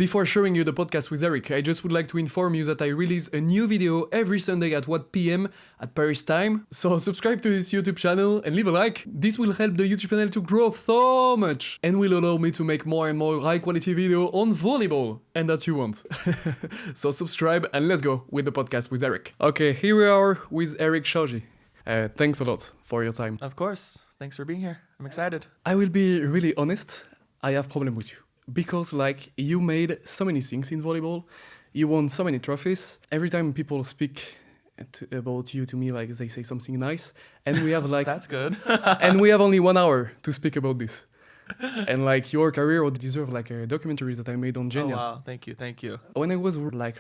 Before showing you the podcast with Erik, I just would like to inform you that I release a new video every Sunday at 1 p.m. at Paris time. So subscribe to this YouTube channel and leave a like. This will help the YouTube channel to grow so much and will allow me to make more and more high quality video on volleyball. And that you want. So subscribe and let's go with the podcast with Erik. Okay, here we are with Erik Shoji. Thanks a lot for your time. Of course. Thanks for being here. I'm excited. I will be really honest. I have problem with you. Because you made so many things in volleyball, you won so many trophies. Every time people speak about you to me, they say something nice, and we have That's good. and we have only 1 hour to speak about this. And your career would deserve a documentary that I made on Genial. Oh wow, thank you. When I was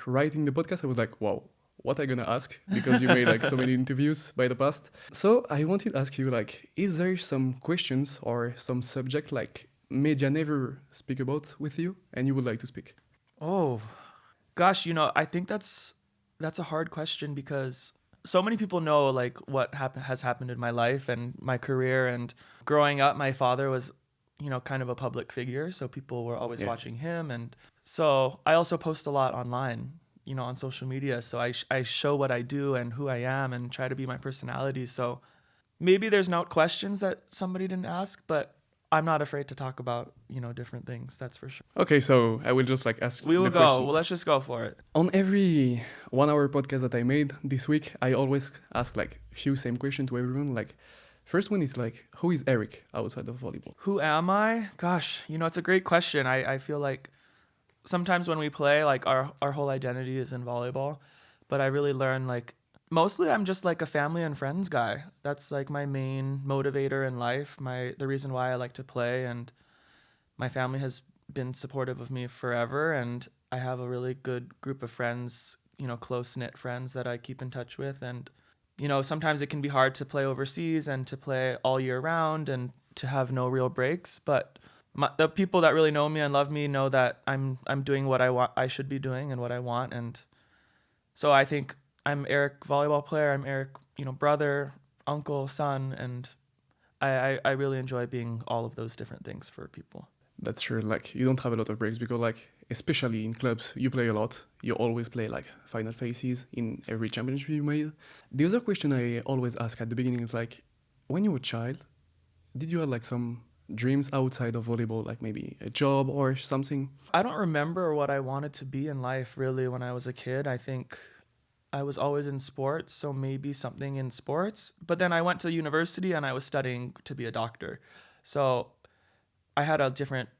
writing the podcast, I was like, wow, what am I gonna ask? Because you made so many interviews by the past. So I wanted to ask you is there some questions or some subject media never speak about with you and you would like to speak? Oh gosh, I think that's a hard question because so many people know what has happened in my life and my career, and growing up my father was kind of a public figure, so people were always watching him, and so I also post a lot online on social media, so I show what I do and who I am and try to be my personality. So maybe there's not questions that somebody didn't ask, but I'm not afraid to talk about, different things, that's for sure. Okay, so I will just ask We will the go. question. Well, let's just go for it. On every 1 hour podcast that I made this week, I always ask few same question to everyone. First one is who is Erik outside of volleyball? Who am I? Gosh, it's a great question. I feel like sometimes when we play, our whole identity is in volleyball, but I really learn mostly I'm just a family and friends guy. That's my main motivator in life, the reason why I like to play, and my family has been supportive of me forever, and I have a really good group of friends, close-knit friends that I keep in touch with, and sometimes it can be hard to play overseas and to play all year round and to have no real breaks, but the people that really know me and love me know that I'm doing what I should be doing and what I want, and so I think I'm Erik, volleyball player. I'm Erik, brother, uncle, son, and I really enjoy being all of those different things for people. That's true. You don't have a lot of breaks because especially in clubs, you play a lot. You always play final phases in every championship you made. The other question I always ask at the beginning is when you were a child, did you have some dreams outside of volleyball, maybe a job or something? I don't remember what I wanted to be in life really when I was a kid. I think I was always in sports, so maybe something in sports. But then I went to university and I was studying to be a doctor. So I had a different,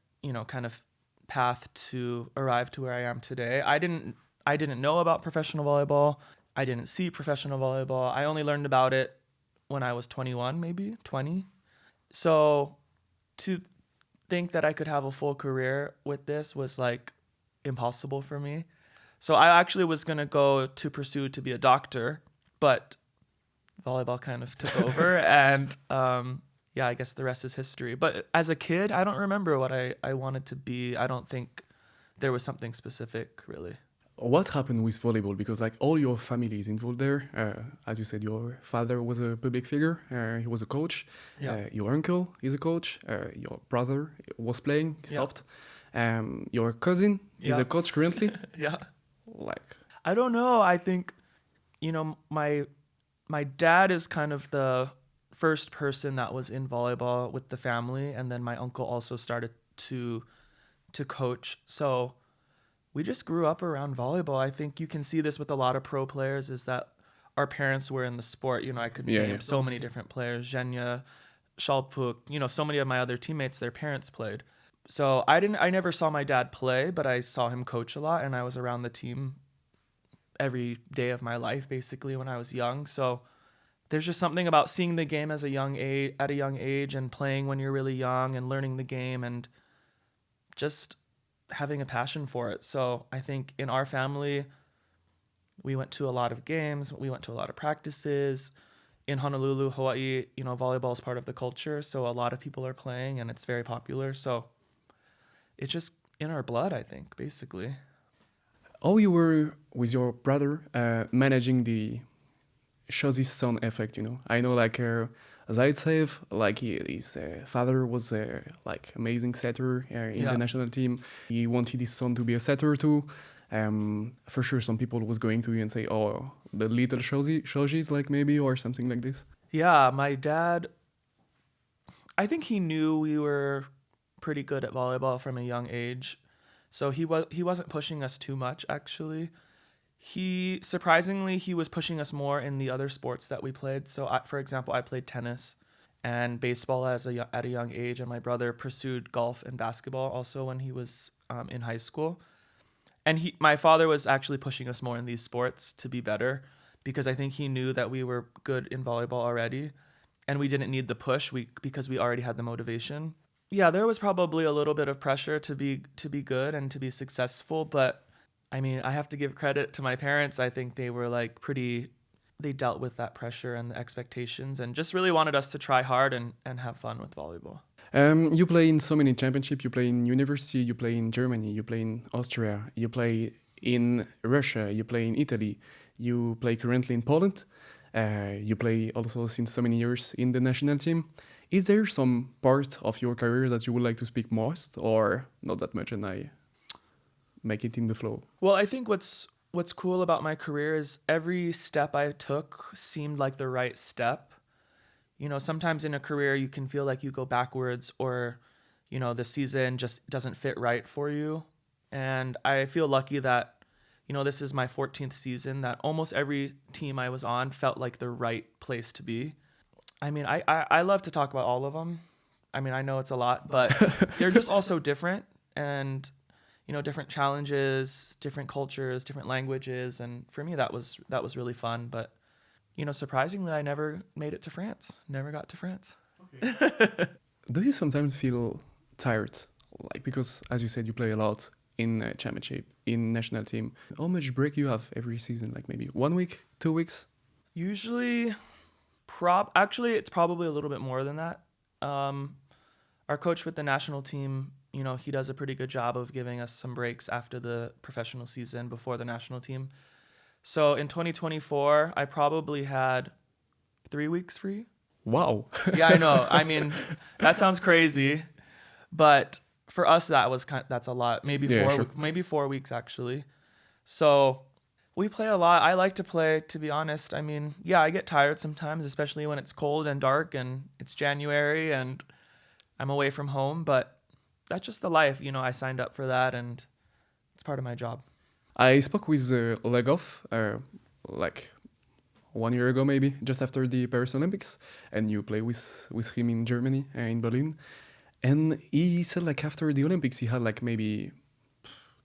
kind of path to arrive to where I am today. I didn't know about professional volleyball. I didn't see professional volleyball. I only learned about it when I was 21, maybe 20. So to think that I could have a full career with this was impossible for me. So I actually was going to go to pursue to be a doctor, but volleyball kind of took over and I guess the rest is history. But as a kid, I don't remember what I wanted to be. I don't think there was something specific really. What happened with volleyball? Because all your family is involved there. As you said, your father was a public figure. He was a coach. Yeah. Your uncle is a coach. Your brother was playing, stopped. Your cousin is a coach currently. Yeah. I don't know. I think, my dad is kind of the first person that was in volleyball with the family, and then my uncle also started to coach. So we just grew up around volleyball. I think you can see this with a lot of pro players is that our parents were in the sport. I could name so many different players, Zhenya, Shalpuk, so many of my other teammates, their parents played. So I never saw my dad play, but I saw him coach a lot, and I was around the team every day of my life, basically, when I was young. So there's just something about seeing the game at a young age and playing when you're really young and learning the game and just having a passion for it. So I think in our family, we went to a lot of games, we went to a lot of practices. In Honolulu, Hawaii, volleyball is part of the culture, so a lot of people are playing and it's very popular. So it's just in our blood, I think, basically. How you were with your brother managing the Shoji sound effect, I know a Zaitsev, like his father was like amazing setter in the national team. He wanted his son to be a setter too. For sure, some people was going to you and say, "Oh, the little Shojis, like maybe or something like this." Yeah, my dad, I think he knew we were pretty good at volleyball from a young age. So he wasn't pushing us too much actually. He surprisingly he was pushing us more in the other sports that we played. So for example, I played tennis and baseball at a young age, and my brother pursued golf and basketball also when he was in high school. And my father was actually pushing us more in these sports to be better, because I think he knew that we were good in volleyball already and we didn't need the push because we already had the motivation. Yeah, there was probably a little bit of pressure to be good and to be successful, but I mean, I have to give credit to my parents. I think they were like they dealt with that pressure and the expectations and just really wanted us to try hard and have fun with volleyball. You play in so many championships. You play in university, you play in Germany, you play in Austria, you play in Russia, you play in Italy, you play currently in Poland. You play also since so many years in the national team. Is there some part of your career that you would like to speak most, or not that much, and I make it in the flow? Well, I think what's cool about my career is every step I took seemed like the right step. You know, sometimes in a career you can feel like you go backwards, or, you know, the season just doesn't fit right for you. And I feel lucky that, you know, this is my 14th season, that almost every team I was on felt like the right place to be. I mean, I love to talk about all of them. I mean, I know it's a lot, but they're just also different, and, you know, different challenges, different cultures, different languages. And for me, that was really fun. But, you know, surprisingly, I never made it to France, never got to France. Okay. Do you sometimes feel tired? Like, because as you said, you play a lot in championship, in national team. How much break you have every season? Like maybe 1 week, 2 weeks? Usually, actually, it's probably a little bit more than that. Our coach with the national team, you know, he does a pretty good job of giving us some breaks after the professional season before the national team. So in 2024, I probably had 3 weeks free. Wow. Yeah, I know. I mean, that sounds crazy, but for us, that's a lot. Maybe maybe 4 weeks actually. So we play a lot. I like to play, to be honest. I mean, yeah, I get tired sometimes, especially when it's cold and dark and it's January and I'm away from home, but that's just the life. You know, I signed up for that and it's part of my job. I spoke with Legov like 1 year ago, maybe, just after the Paris Olympics, and you play with him in Germany, in Berlin. And he said like after the Olympics, he had like maybe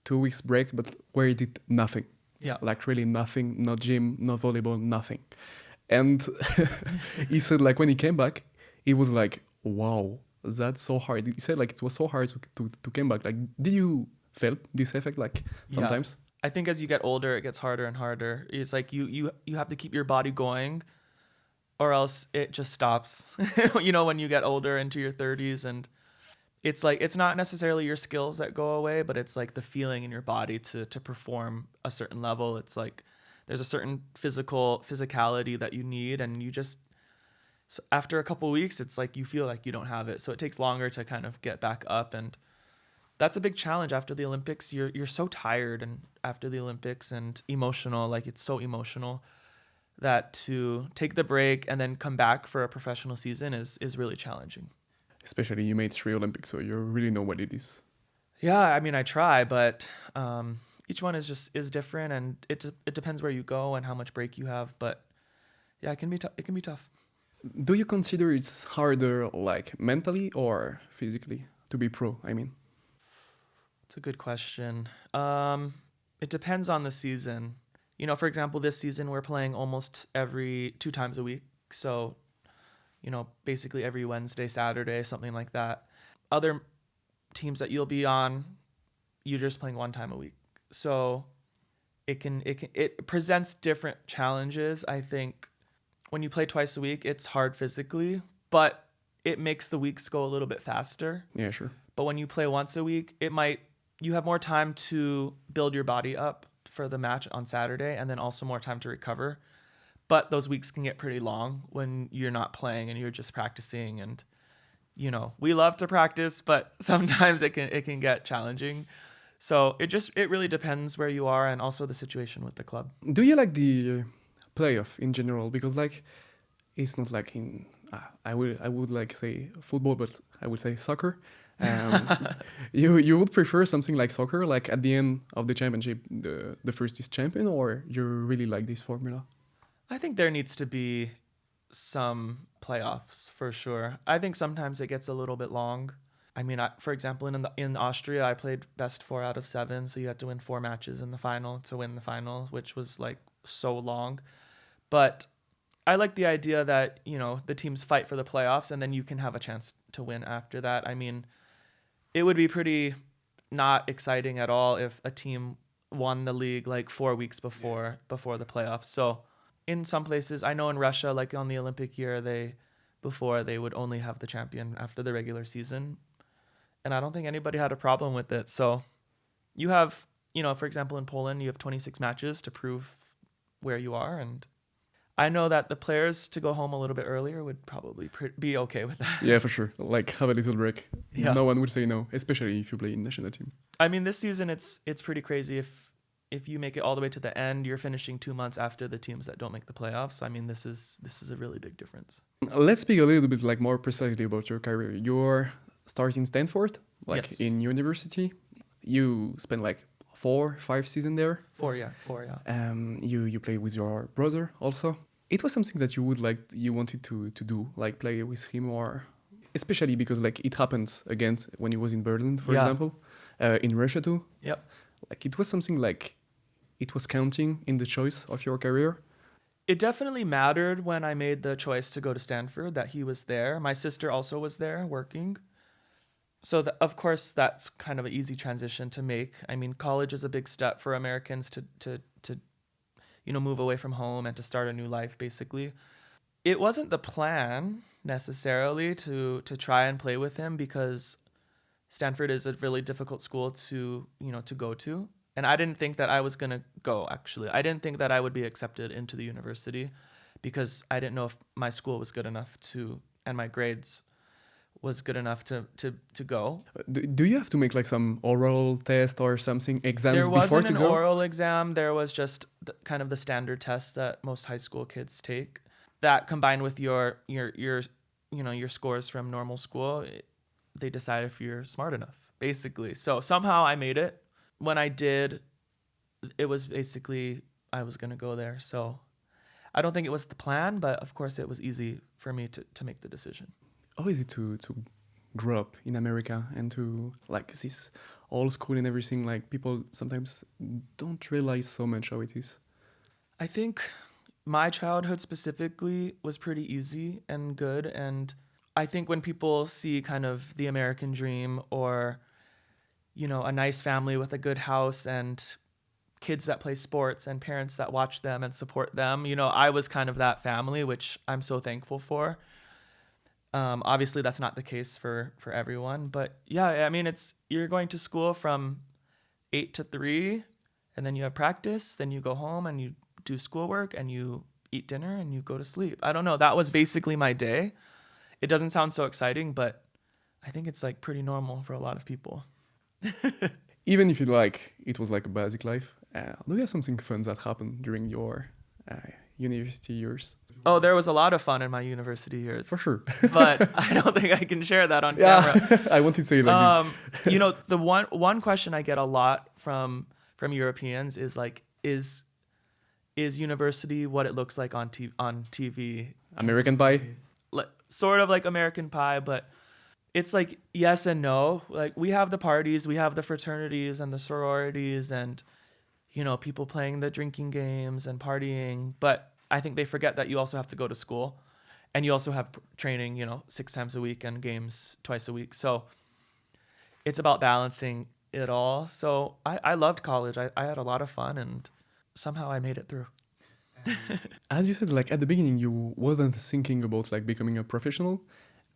2 weeks break, but where he did nothing. Yeah. Like really nothing, no gym, no volleyball, nothing. And he said like when he came back, he was like, wow, that's so hard. He said like it was so hard to come back. Like, did you feel this effect like sometimes? Yeah. I think as you get older, it gets harder and harder. It's like you have to keep your body going or else it just stops, you know, when you get older into your 30s. And it's like, it's not necessarily your skills that go away, but it's like the feeling in your body to perform a certain level. It's like there's a certain physicality that you need, and so after a couple of weeks, it's like you feel like you don't have it. So it takes longer to kind of get back up, and that's a big challenge after the Olympics. You're so tired and after the Olympics and emotional, like it's so emotional that to take the break and then come back for a professional season is really challenging. Especially you made 3 Olympics, so you really know what it is. Yeah, I mean, I try, but each one is different, and it depends where you go and how much break you have. But yeah, it can be tough. Do you consider it's harder, like mentally or physically, to be pro? I mean, it's a good question. It depends on the season. You know, for example, this season we're playing almost 2 times a week, so you know, basically every Wednesday, Saturday, something like that. Other teams that you'll be on, you're just playing 1 time a week. So it presents different challenges. I think when you play twice a week, it's hard physically, but it makes the weeks go a little bit faster. yeah, sure. But when you play once a week, you have more time to build your body up for the match on Saturday, and then also more time to recover. But those weeks can get pretty long when you're not playing and you're just practicing. And, we love to practice, but sometimes it can get challenging. So it really depends where you are and also the situation with the club. Do you like the playoff in general? Because like it's not like in I would like say football, but I would say soccer. Um, you would prefer something like soccer, like at the end of the championship, the first is champion, or you really like this formula? I think there needs to be some playoffs for sure. I think sometimes it gets a little bit long. I mean, for example, in Austria, I played best 4 out of 7, so you had to win 4 matches in the final to win the final, which was like so long. But I like the idea that, the teams fight for the playoffs and then you can have a chance to win after that. I mean, it would be pretty not exciting at all if a team won the league like 4 weeks before the playoffs. So in some places, I know in Russia, like on the Olympic year, they would only have the champion after the regular season. And I don't think anybody had a problem with it. So you have, for example, in Poland, you have 26 matches to prove where you are. And I know that the players to go home a little bit earlier would probably be okay with that. Yeah, for sure. Like have a little break. Yeah. No one would say no, especially if you play in national team. I mean, this season, it's pretty crazy. If you make it all the way to the end, you're finishing 2 months after the teams that don't make the playoffs. I mean, this is a really big difference. Let's speak a little bit like more precisely about your career. You're starting Stanford, like Yes. in university. You spent like 4-5 seasons there. 4, yeah. You play with your brother also. It was something that you wanted to do, like play with him, or especially because like it happened again when he was in Berlin, for Yeah. example, in Russia too. Yep. Like it was something like it was counting in the choice of your career. It definitely mattered when I made the choice to go to Stanford that he was there. My sister also was there working. So, of course, that's kind of an easy transition to make. I mean, college is a big step for Americans to move away from home and to start a new life, basically. It wasn't the plan necessarily to try and play with him because Stanford is a really difficult school to go to. And I didn't think that I was going to go, actually. I didn't think that I would be accepted into the university because I didn't know if my school was good enough and my grades was good enough to go. Do you have to make like some oral test or something exams There before wasn't to an go? oral exam. There was just kind of the standard test that most high school kids take. That combined with your scores from normal school, they decide if you're smart enough, basically. So somehow I made it. When I did, it was basically I was going to go there. So I don't think it was the plan, but of course it was easy for me to make the decision. How is it to grow up in America and to like this old school and everything? Like people sometimes don't realize so much how it is. I think my childhood specifically was pretty easy and good. And I think when people see kind of the American dream or, a nice family with a good house and kids that play sports and parents that watch them and support them, I was kind of that family, which I'm so thankful for. Obviously, that's not the case for everyone. But yeah, I mean, you're going to school from 8 to 3 and then you have practice. Then you go home and you do schoolwork and you eat dinner and you go to sleep. I don't know. That was basically my day. It doesn't sound so exciting, but I think it's like pretty normal for a lot of people. Even if it was like a basic life, do you have something fun that happened during your university years? Oh, there was a lot of fun in my university years. For sure. But I don't think I can share that on camera. I wanted to say like this. The one question I get a lot from Europeans is like, is university what it looks like on TV? American Pie. Like, sort of like American Pie, but it's like yes and no. Like we have the parties, we have the fraternities and the sororities and people playing the drinking games and partying, but I think they forget that you also have to go to school and you also have training, 6 times a week and games twice a week. So it's about balancing it all. So I loved college. I had a lot of fun and somehow I made it through. As you said, like at the beginning, you wasn't thinking about like becoming a professional.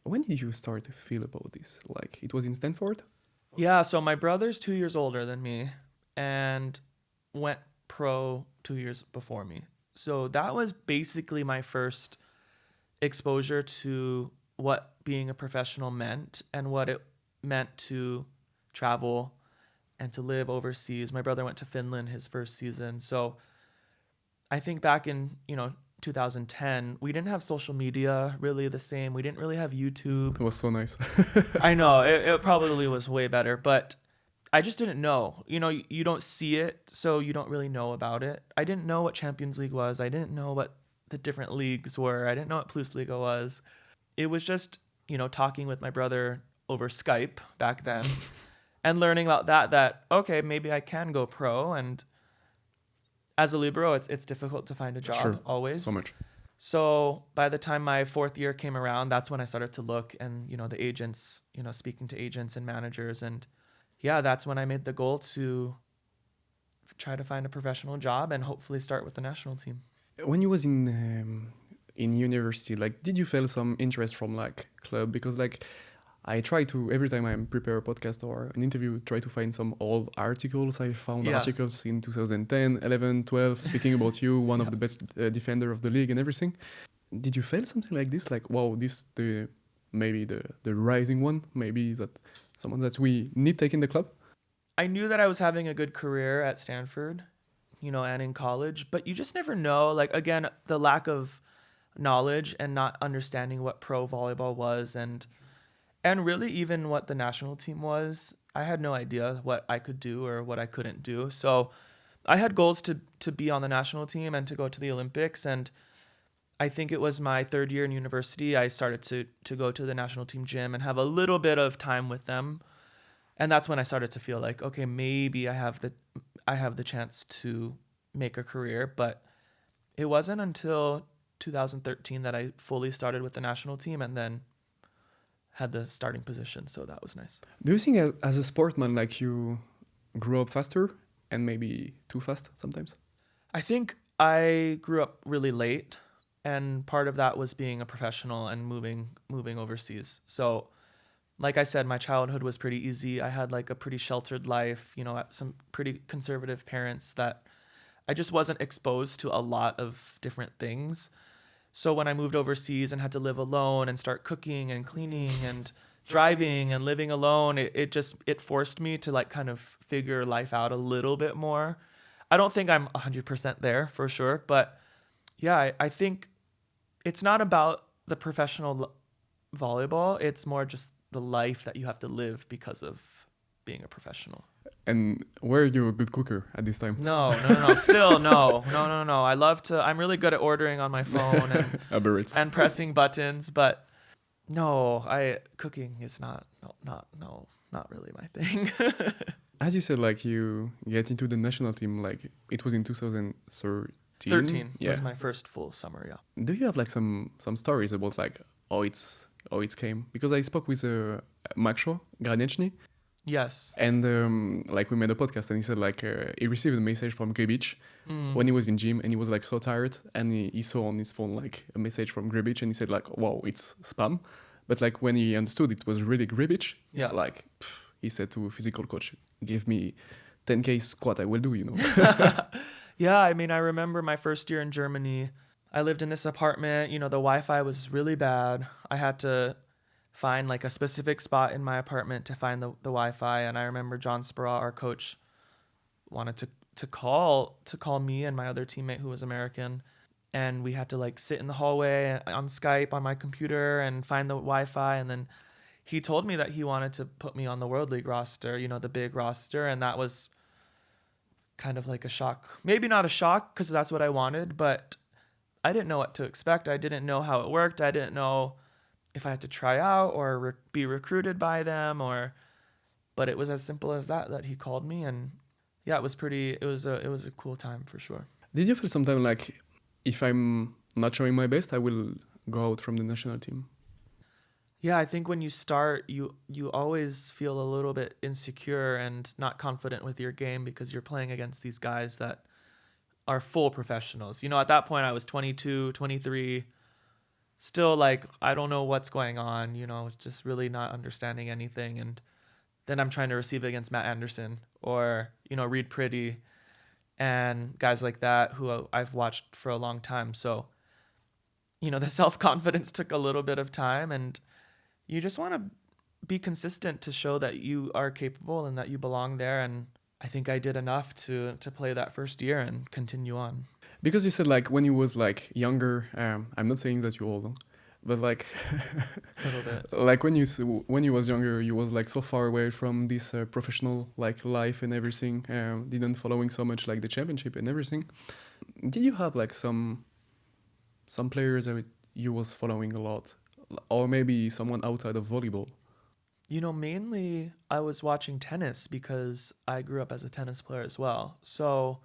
When did you start to feel about this? Like it was in Stanford? Yeah, so my brother's 2 years older than me and went pro 2 years before me. So that was basically my first exposure to what being a professional meant and what it meant to travel and to live overseas. My brother went to Finland his first season. So I think back in, 2010, we didn't have social media really the same. We didn't really have YouTube. It was so nice. I know it probably was way better, but I just didn't know. You don't see it, so you don't really know about it. I didn't know what Champions League was. I didn't know what the different leagues were. I didn't know what Plus Liga was. It was just, talking with my brother over Skype back then and learning about that, okay, maybe I can go pro. And as a libero, it's difficult to find a job. Sure. Always. So much. So by the time my fourth year came around, that's when I started to look and, the agents, speaking to agents and managers. And yeah, that's when I made the goal to try to find a professional job and hopefully start with the national team. When you was in university, like, did you feel some interest from like club? Because like I try to, every time I prepare a podcast or an interview, try to find some old articles. I found articles in 2010, 11, 12, speaking about you, one of the best defender of the league and everything. Did you feel something like this? Like, wow, this maybe the rising one, maybe that someone that we need take in the club? I knew that I was having a good career at Stanford, and in college, but you just never know. Like, again, the lack of knowledge and not understanding what pro volleyball was and really even what the national team was. I had no idea what I could do or what I couldn't do. So I had goals to be on the national team and to go to the Olympics. And I think it was my third year in university, I started to go to the national team gym and have a little bit of time with them. And that's when I started to feel like, okay, maybe I have the chance to make a career. But it wasn't until 2013 that I fully started with the national team and then had the starting position. So that was nice. Do you think as a sportsman, like, you grew up faster and maybe too fast sometimes? I think I grew up really late, and part of that was being a professional and moving overseas. So like I said, my childhood was pretty easy. I had like a pretty sheltered life, some pretty conservative parents that I just wasn't exposed to a lot of different things. So when I moved overseas and had to live alone and start cooking and cleaning and driving and living alone, it forced me to like kind of figure life out a little bit more. I don't think I'm 100% there for sure, but yeah, I think it's not about the professional volleyball. It's more just the life that you have to live because of being a professional. And were you a good cooker at this time? No. Still, no. I love to. I'm really good at ordering on my phone and pressing buttons, but no, cooking is not really my thing. As you said, like, you get into the national team, like it was in 2013. 13 was my first full summer. Yeah. Do you have like some stories about like how it came? Because I spoke with Maxo Granieczny. Yes. And like we made a podcast and he said like he received a message from Gribic when he was in gym and he was like so tired and he saw on his phone like a message from Gribic and he said like, wow, it's spam. But like when he understood it was really Gribic, like he said to a physical coach, give me 10K squat, I will do, Yeah, I mean, I remember my first year in Germany. I lived in this apartment, the Wi-Fi was really bad. I had to find like a specific spot in my apartment to find the Wi-Fi. And I remember John Spera, our coach, wanted to call me and my other teammate who was American. And we had to like sit in the hallway on Skype on my computer and find the Wi-Fi. And then he told me that he wanted to put me on the World League roster, the big roster. And that was kind of like a shock. Maybe not a shock because that's what I wanted, but I didn't know what to expect. I didn't know how it worked. I didn't know if I had to try out or be recruited by them, but it was as simple as that he called me. And yeah, it was a cool time for sure. Did you feel sometimes like, if I'm not showing my best, I will go out from the national team? Yeah, I think when you start, you always feel a little bit insecure and not confident with your game because you're playing against these guys that are full professionals. At that point I was 22, 23, still like, I don't know what's going on, just really not understanding anything. And then I'm trying to receive against Matt Anderson or, Reed Pretty. and guys like that who I've watched for a long time. So, the self-confidence took a little bit of time, and you just want to be consistent to show that you are capable and that you belong there. And I think I did enough to play that first year and continue on. Because you said like when you was like younger, I'm not saying that you're old, but like A little bit. like when you was younger, you was like so far away from this professional like life and everything, didn't following so much like the championship and everything. Did you have like some players that you was following a lot, or maybe someone outside of volleyball? Mainly I was watching tennis because I grew up as a tennis player as well. So,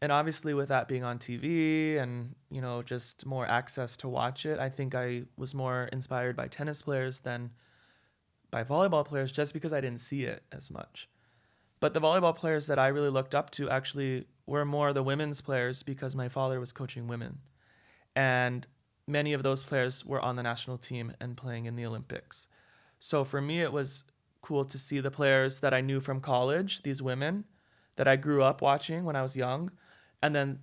and obviously with that being on TV and, just more access to watch it, I think I was more inspired by tennis players than by volleyball players just because I didn't see it as much. But the volleyball players that I really looked up to actually were more the women's players because my father was coaching women. And many of those players were on the national team and playing in the Olympics. So for me, it was cool to see the players that I knew from college, these women that I grew up watching when I was young, and then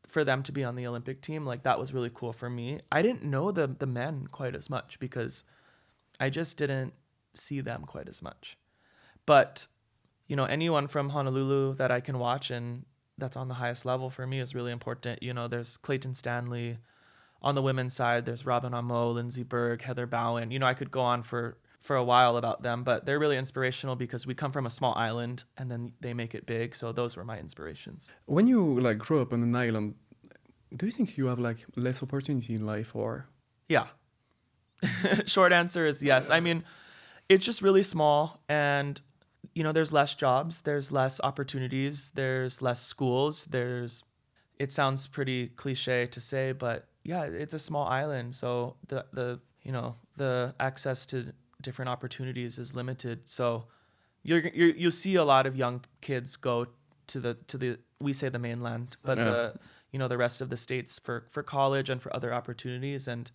for them to be on the Olympic team, like that was really cool for me. I didn't know the men quite as much because I just didn't see them quite as much. But, anyone from Honolulu that I can watch and that's on the highest level for me is really important. There's Clayton Stanley. On the women's side, there's Robin Amo, Lindsay Berg, Heather Bowen. I could go on for a while about them, but they're really inspirational because we come from a small island and then they make it big. So those were my inspirations. When you like grow up on an island, do you think you have like less opportunity in life, or? Yeah. Short answer is yes. I mean, it's just really small and, there's less jobs, there's less opportunities, there's less schools, it sounds pretty cliche to say, but yeah, it's a small island. So the access to different opportunities is limited. So you see a lot of young kids go to the we say the mainland, but the rest of the states for college and for other opportunities. And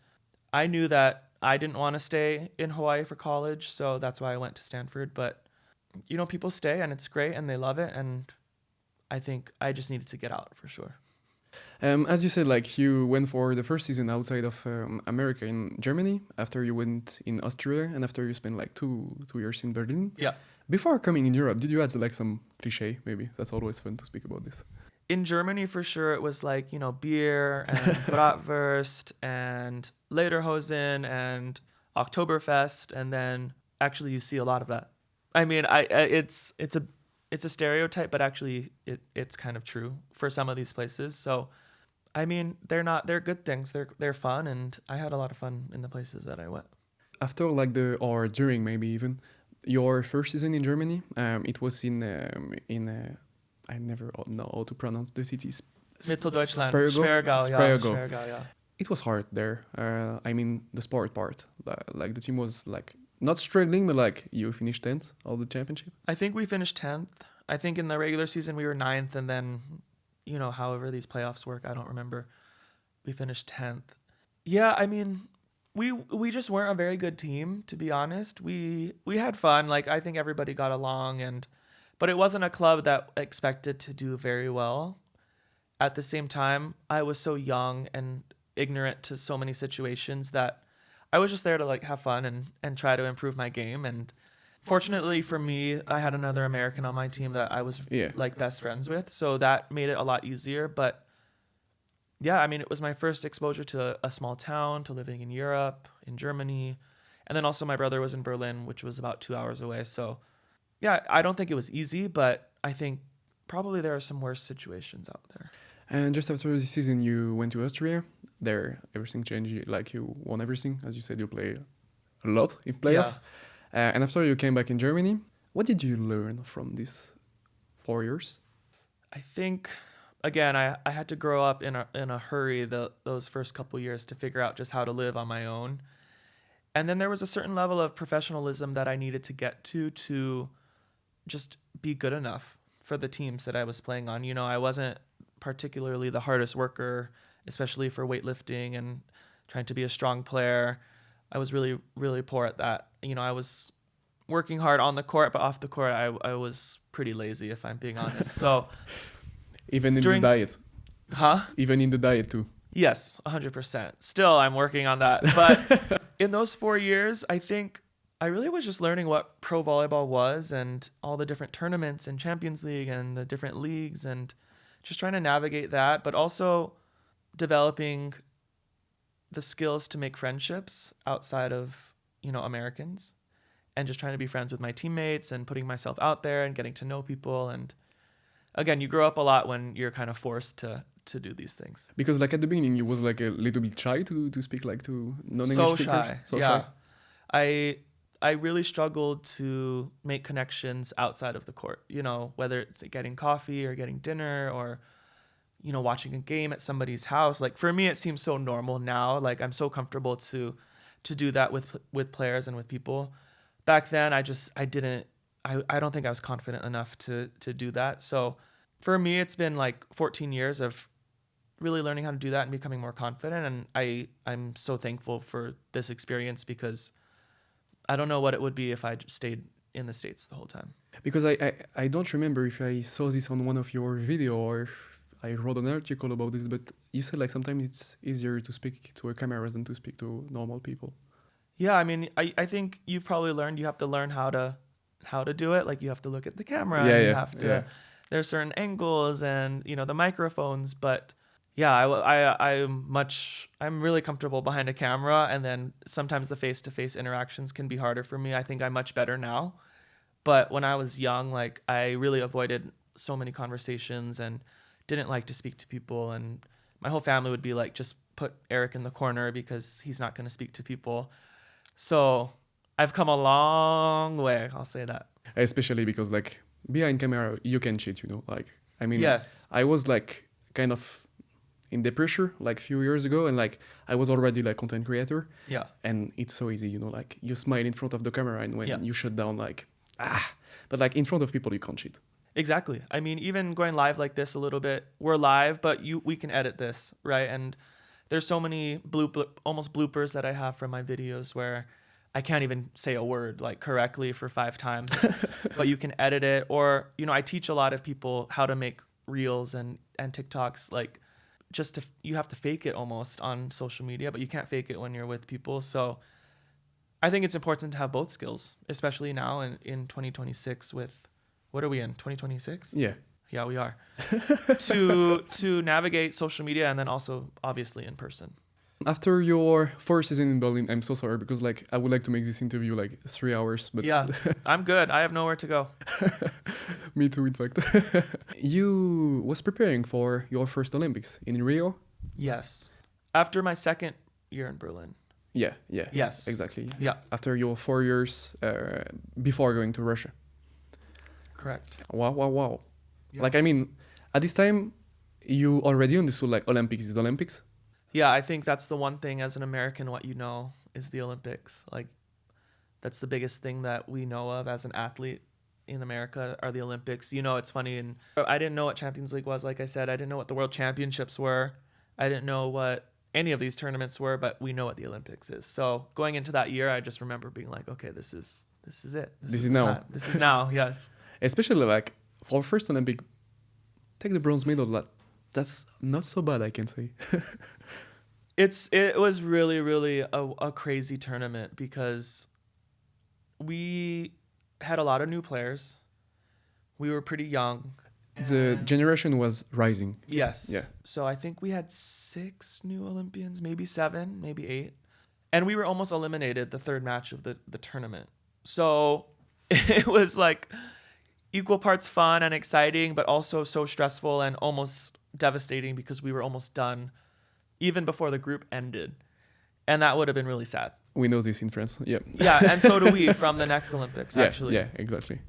I knew that I didn't want to stay in Hawaii for college, so that's why I went to Stanford. But people stay and it's great and they love it, and I think I just needed to get out for sure. As you said, like you went for the first season outside of America in Germany, after you went in Austria, and after you spent like two years in Berlin. Yeah. Before coming in Europe, did you add like some cliché? Maybe that's always fun to speak about this. In Germany, for sure, it was like, beer and Bratwurst and Lederhosen and Oktoberfest. And then actually you see a lot of that. I mean, it's a stereotype, but actually it's kind of true for some of these places. So, I mean, they're good things. They're fun. And I had a lot of fun in the places that I went. After like or during maybe even your first season in Germany, it was in I never know how to pronounce the city. Mitteldeutschland. Spergo. Spergo, yeah. It was hard there. I mean, the sport part. Like the team was like not struggling, but like you finished 10th of the championship. I think we finished 10th. I think in the regular season we were 9th, and then, however these playoffs work, I don't remember. We finished 10th. Yeah, I mean, we just weren't a very good team, to be honest. We had fun. Like, I think everybody got along, but it wasn't a club that expected to do very well. At the same time, I was so young and ignorant to so many situations that I was just there to like have fun and try to improve my game. And fortunately for me, I had another American on my team that I was like best friends with. So that made it a lot easier. But yeah, I mean, it was my first exposure to a small town, to living in Europe, in Germany. And then also my brother was in Berlin, which was about 2 hours away. So yeah, I don't think it was easy, but I think probably there are some worse situations out there. And just after the season, you went to Austria. There, everything changed. Like you won everything. As you said, you play a lot in playoff. Yeah. And after you came back in Germany, what did you learn from these 4 years? I think, again, I had to grow up in a hurry those first couple years to figure out just how to live on my own. And then there was a certain level of professionalism that I needed to get to just be good enough for the teams that I was playing on. I wasn't particularly the hardest worker, especially for weightlifting and trying to be a strong player. I was really, really poor at that. I was working hard on the court, but off the court, I was pretty lazy, if I'm being honest. So Even in During- the diet. Huh? Even in the diet too. Yes, 100%. Still, I'm working on that. But in those 4 years, I think I really was just learning what pro volleyball was and all the different tournaments and Champions League and the different leagues and just trying to navigate that, but also developing the skills to make friendships outside of, Americans, and just trying to be friends with my teammates and putting myself out there and getting to know people. And again, you grow up a lot when you're kind of forced to do these things. Because like at the beginning you was like a little bit shy to speak like to non-English So speakers. shy. So Yeah. shy. I really struggled to make connections outside of the court, whether it's getting coffee or getting dinner or, watching a game at somebody's house. Like for me, it seems so normal now. Like I'm so comfortable to do that with players and with people. Back then, I don't think I was confident enough to do that. So for me, it's been like 14 years of really learning how to do that and becoming more confident. And I'm so thankful for this experience because I don't know what it would be if I just stayed in the States the whole time. Because I don't remember if I saw this on one of your video or if I wrote an article about this, but you said like sometimes it's easier to speak to a camera than to speak to normal people. Yeah, I mean, I think you've probably learned you have to learn how to do it. Like you have to look at the camera. Yeah, and you yeah, have to. yeah. There's certain angles and the microphones, but yeah, I'm really comfortable behind a camera, and then sometimes the face-to-face interactions can be harder for me. I think I'm much better now, but when I was young, like I really avoided so many conversations and didn't like to speak to people, and my whole family would be like, just put Erik in the corner because he's not going to speak to people. So I've come a long way, I'll say that. Especially because like behind camera you can cheat, like I mean, Yes. I was like kind of in the pressure like a few years ago, and like I was already like content creator, Yeah. and it's so easy, like you smile in front of the camera, and when Yeah. you shut down like but like in front of people you can't cheat. Exactly. I mean, even going live like this a little bit, we're live, but we can edit this, right? And there's so many almost bloopers that I have from my videos where I can't even say a word like correctly for 5 times, but you can edit it. Or, I teach a lot of people how to make reels and TikToks, like you have to fake it almost on social media, but you can't fake it when you're with people. So I think it's important to have both skills, especially now in 2026 with, what are we in, 2026? Yeah. Yeah, we are. to navigate social media and then also obviously in person. After your first season in Berlin, I'm so sorry because like I would like to make this interview like 3 hours, but Yeah, I'm good. I have nowhere to go. me too, in fact. You was preparing for your first Olympics in Rio? Yes. After my second year in Berlin. Yeah. Yes. Exactly. Yeah. After your 4 years before going to Russia. Correct. Wow. Yeah. Like, I mean, at this time, you already understood like Olympics is Olympics? Yeah, I think that's the one thing as an American, what is the Olympics. Like, that's the biggest thing that we know of as an athlete in America are the Olympics. It's funny, and I didn't know what Champions League was. Like I said, I didn't know what the World Championships were. I didn't know what any of these tournaments were, but we know what the Olympics is. So going into that year, I just remember being like, okay, this is it. This is now. Time. This is now, yes. Especially like for first Olympic, take the bronze medal. That's not so bad, I can say. It was really, really a crazy tournament because we had a lot of new players. We were pretty young. The generation was rising. Yes. Yeah. So I think we had 6 new Olympians, maybe 7, maybe 8. And we were almost eliminated the third match of the tournament. So it was like equal parts fun and exciting, but also so stressful and almost devastating because we were almost done even before the group ended. And that would have been really sad. We know this in France. Yeah. Yeah, and so do we from the next Olympics, actually. Yeah, exactly.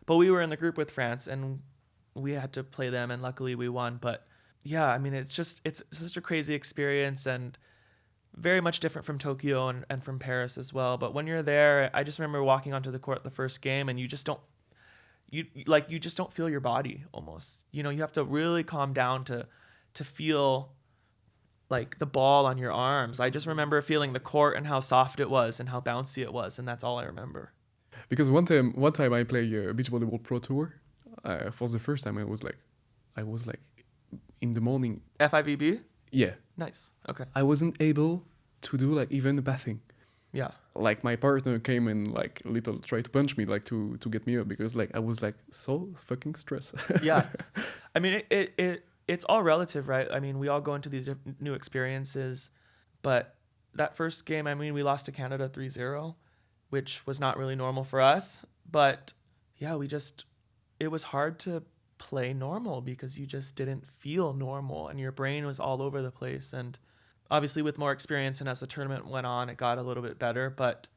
But we were in the group with France and we had to play them, and luckily we won. But yeah, I mean, it's such a crazy experience and very much different from Tokyo and from Paris as well. But when you're there, I just remember walking onto the court the first game and you just don't feel your body almost. You have to really calm down to feel like the ball on your arms. I just remember feeling the court and how soft it was and how bouncy it was, and that's all I remember. Because one time I played a beach volleyball pro tour. For the first time, I was like in the morning. FIVB? Yeah, Nice. Okay. I wasn't able to do like even the bathing. Yeah. Like my partner came and like little tried to punch me like to get me up because like I was like so fucking stressed. Yeah. I mean, it's all relative, right? I mean, we all go into these new experiences, but that first game, I mean, we lost to Canada 3-0, which was not really normal for us. But yeah, it was hard to play normal because you just didn't feel normal and your brain was all over the place. And obviously with more experience and as the tournament went on, it got a little bit better. But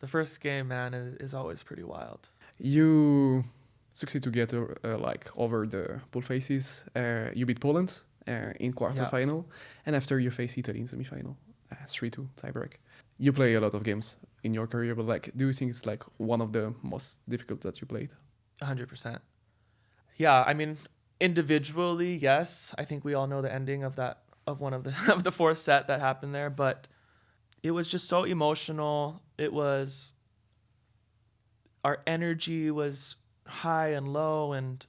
the first game, man, is always pretty wild. You succeed to get like over the pool phases. You beat Poland in quarterfinal, and after you face Italy in semifinal, 3-2 tiebreak. You play a lot of games in your career, but like, do you think it's like one of the most difficult that you played? 100%. Yeah, I mean, individually, yes. I think we all know the ending of one of the of the fourth set that happened there, but it was just so emotional. Our energy was high and low, and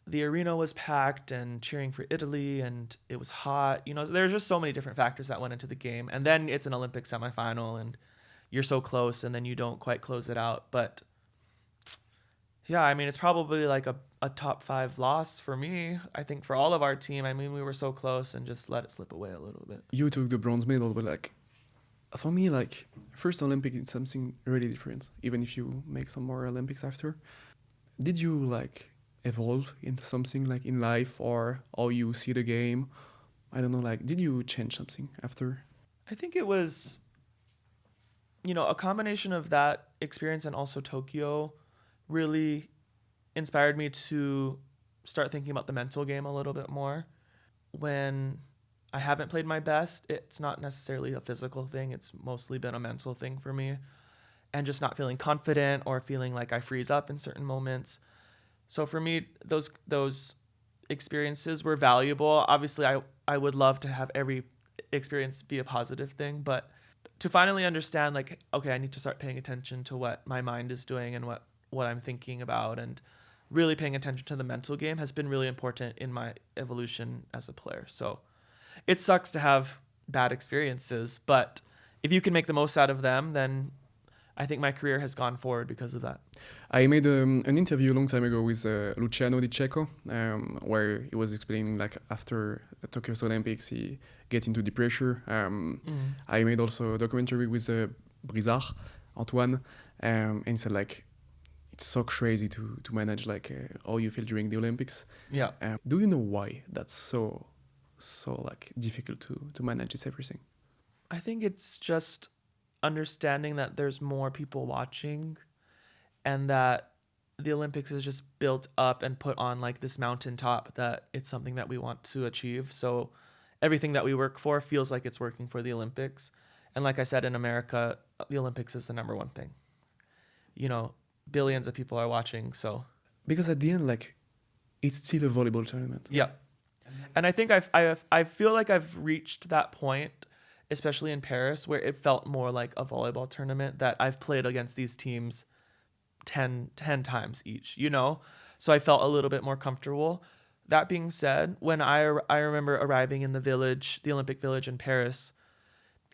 the arena was packed and cheering for Italy, and it was hot. You know, there's just so many different factors that went into the game. And then it's an Olympic semifinal, and you're so close, and then you don't quite close it out. But yeah, I mean, it's probably like a top 5 loss for me. I think for all of our team. I mean, we were so close and just let it slip away a little bit. You took the bronze medal, but like, for me, like, first Olympic is something really different, even if you make some more Olympics after. Did you like evolve into something like in life or how you see the game? I don't know, like, did you change something after? I think it was, a combination of that experience and also Tokyo really inspired me to start thinking about the mental game a little bit more. When I haven't played my best, it's not necessarily a physical thing. It's mostly been a mental thing for me. And just not feeling confident or feeling like I freeze up in certain moments. So for me, those experiences were valuable. Obviously, I would love to have every experience be a positive thing, but to finally understand, like, okay, I need to start paying attention to what my mind is doing and what I'm thinking about, and really paying attention to the mental game has been really important in my evolution as a player. So it sucks to have bad experiences, but if you can make the most out of them, then I think my career has gone forward because of that. I made an interview a long time ago with Luciano Di Cecco, where he was explaining like after Tokyo's Olympics he get into the pressure. I made also a documentary with Brizard, Antoine, and he said like it's so crazy to manage like how you feel during the Olympics. Yeah. Do you know why that's so like difficult to manage this everything? I think it's just understanding that there's more people watching and that the Olympics is just built up and put on like this mountaintop, that it's something that we want to achieve. So everything that we work for feels like it's working for the Olympics. And like I said, in America, the Olympics is the number one thing. Billions of people are watching. So because at the end, like, it's still a volleyball tournament. Yeah. And I think I feel like I've reached that point, especially in Paris, where it felt more like a volleyball tournament, that I've played against these teams 10 times each, So I felt a little bit more comfortable. That being said, when I remember arriving in the Olympic Village in Paris,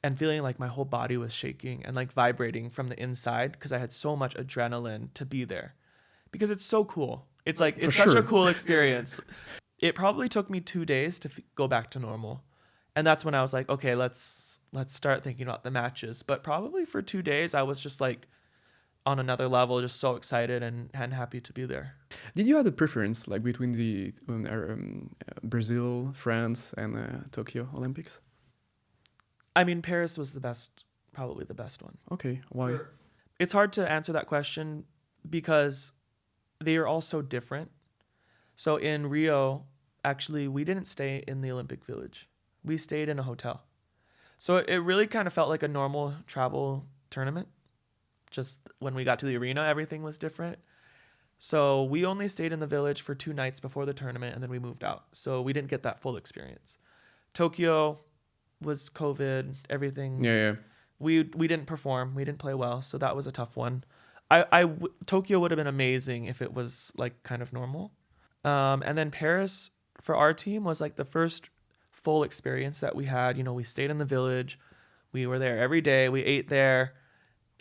and feeling like my whole body was shaking and like vibrating from the inside because I had so much adrenaline to be there. Because it's so cool. It's like, it's such a cool experience. It probably took me 2 days to go back to normal. And that's when I was like, okay, let's start thinking about the matches. But probably for 2 days, I was just like on another level, just so excited and happy to be there. Did you have a preference like between the Brazil, France, and Tokyo Olympics? I mean, Paris was probably the best one. Okay, why? It's hard to answer that question because they are all so different. So in Rio, actually, we didn't stay in the Olympic Village. We stayed in a hotel. So it really kind of felt like a normal travel tournament. Just when we got to the arena, everything was different. So we only stayed in the village for 2 nights before the tournament, and then we moved out. So we didn't get that full experience. Tokyo was COVID, everything. Yeah. We didn't perform. We didn't play well. So that was a tough one. Tokyo would have been amazing if it was like kind of normal. And then Paris, for our team was like the first full experience that we had. You know, we stayed in the village. We were there every day. We ate there.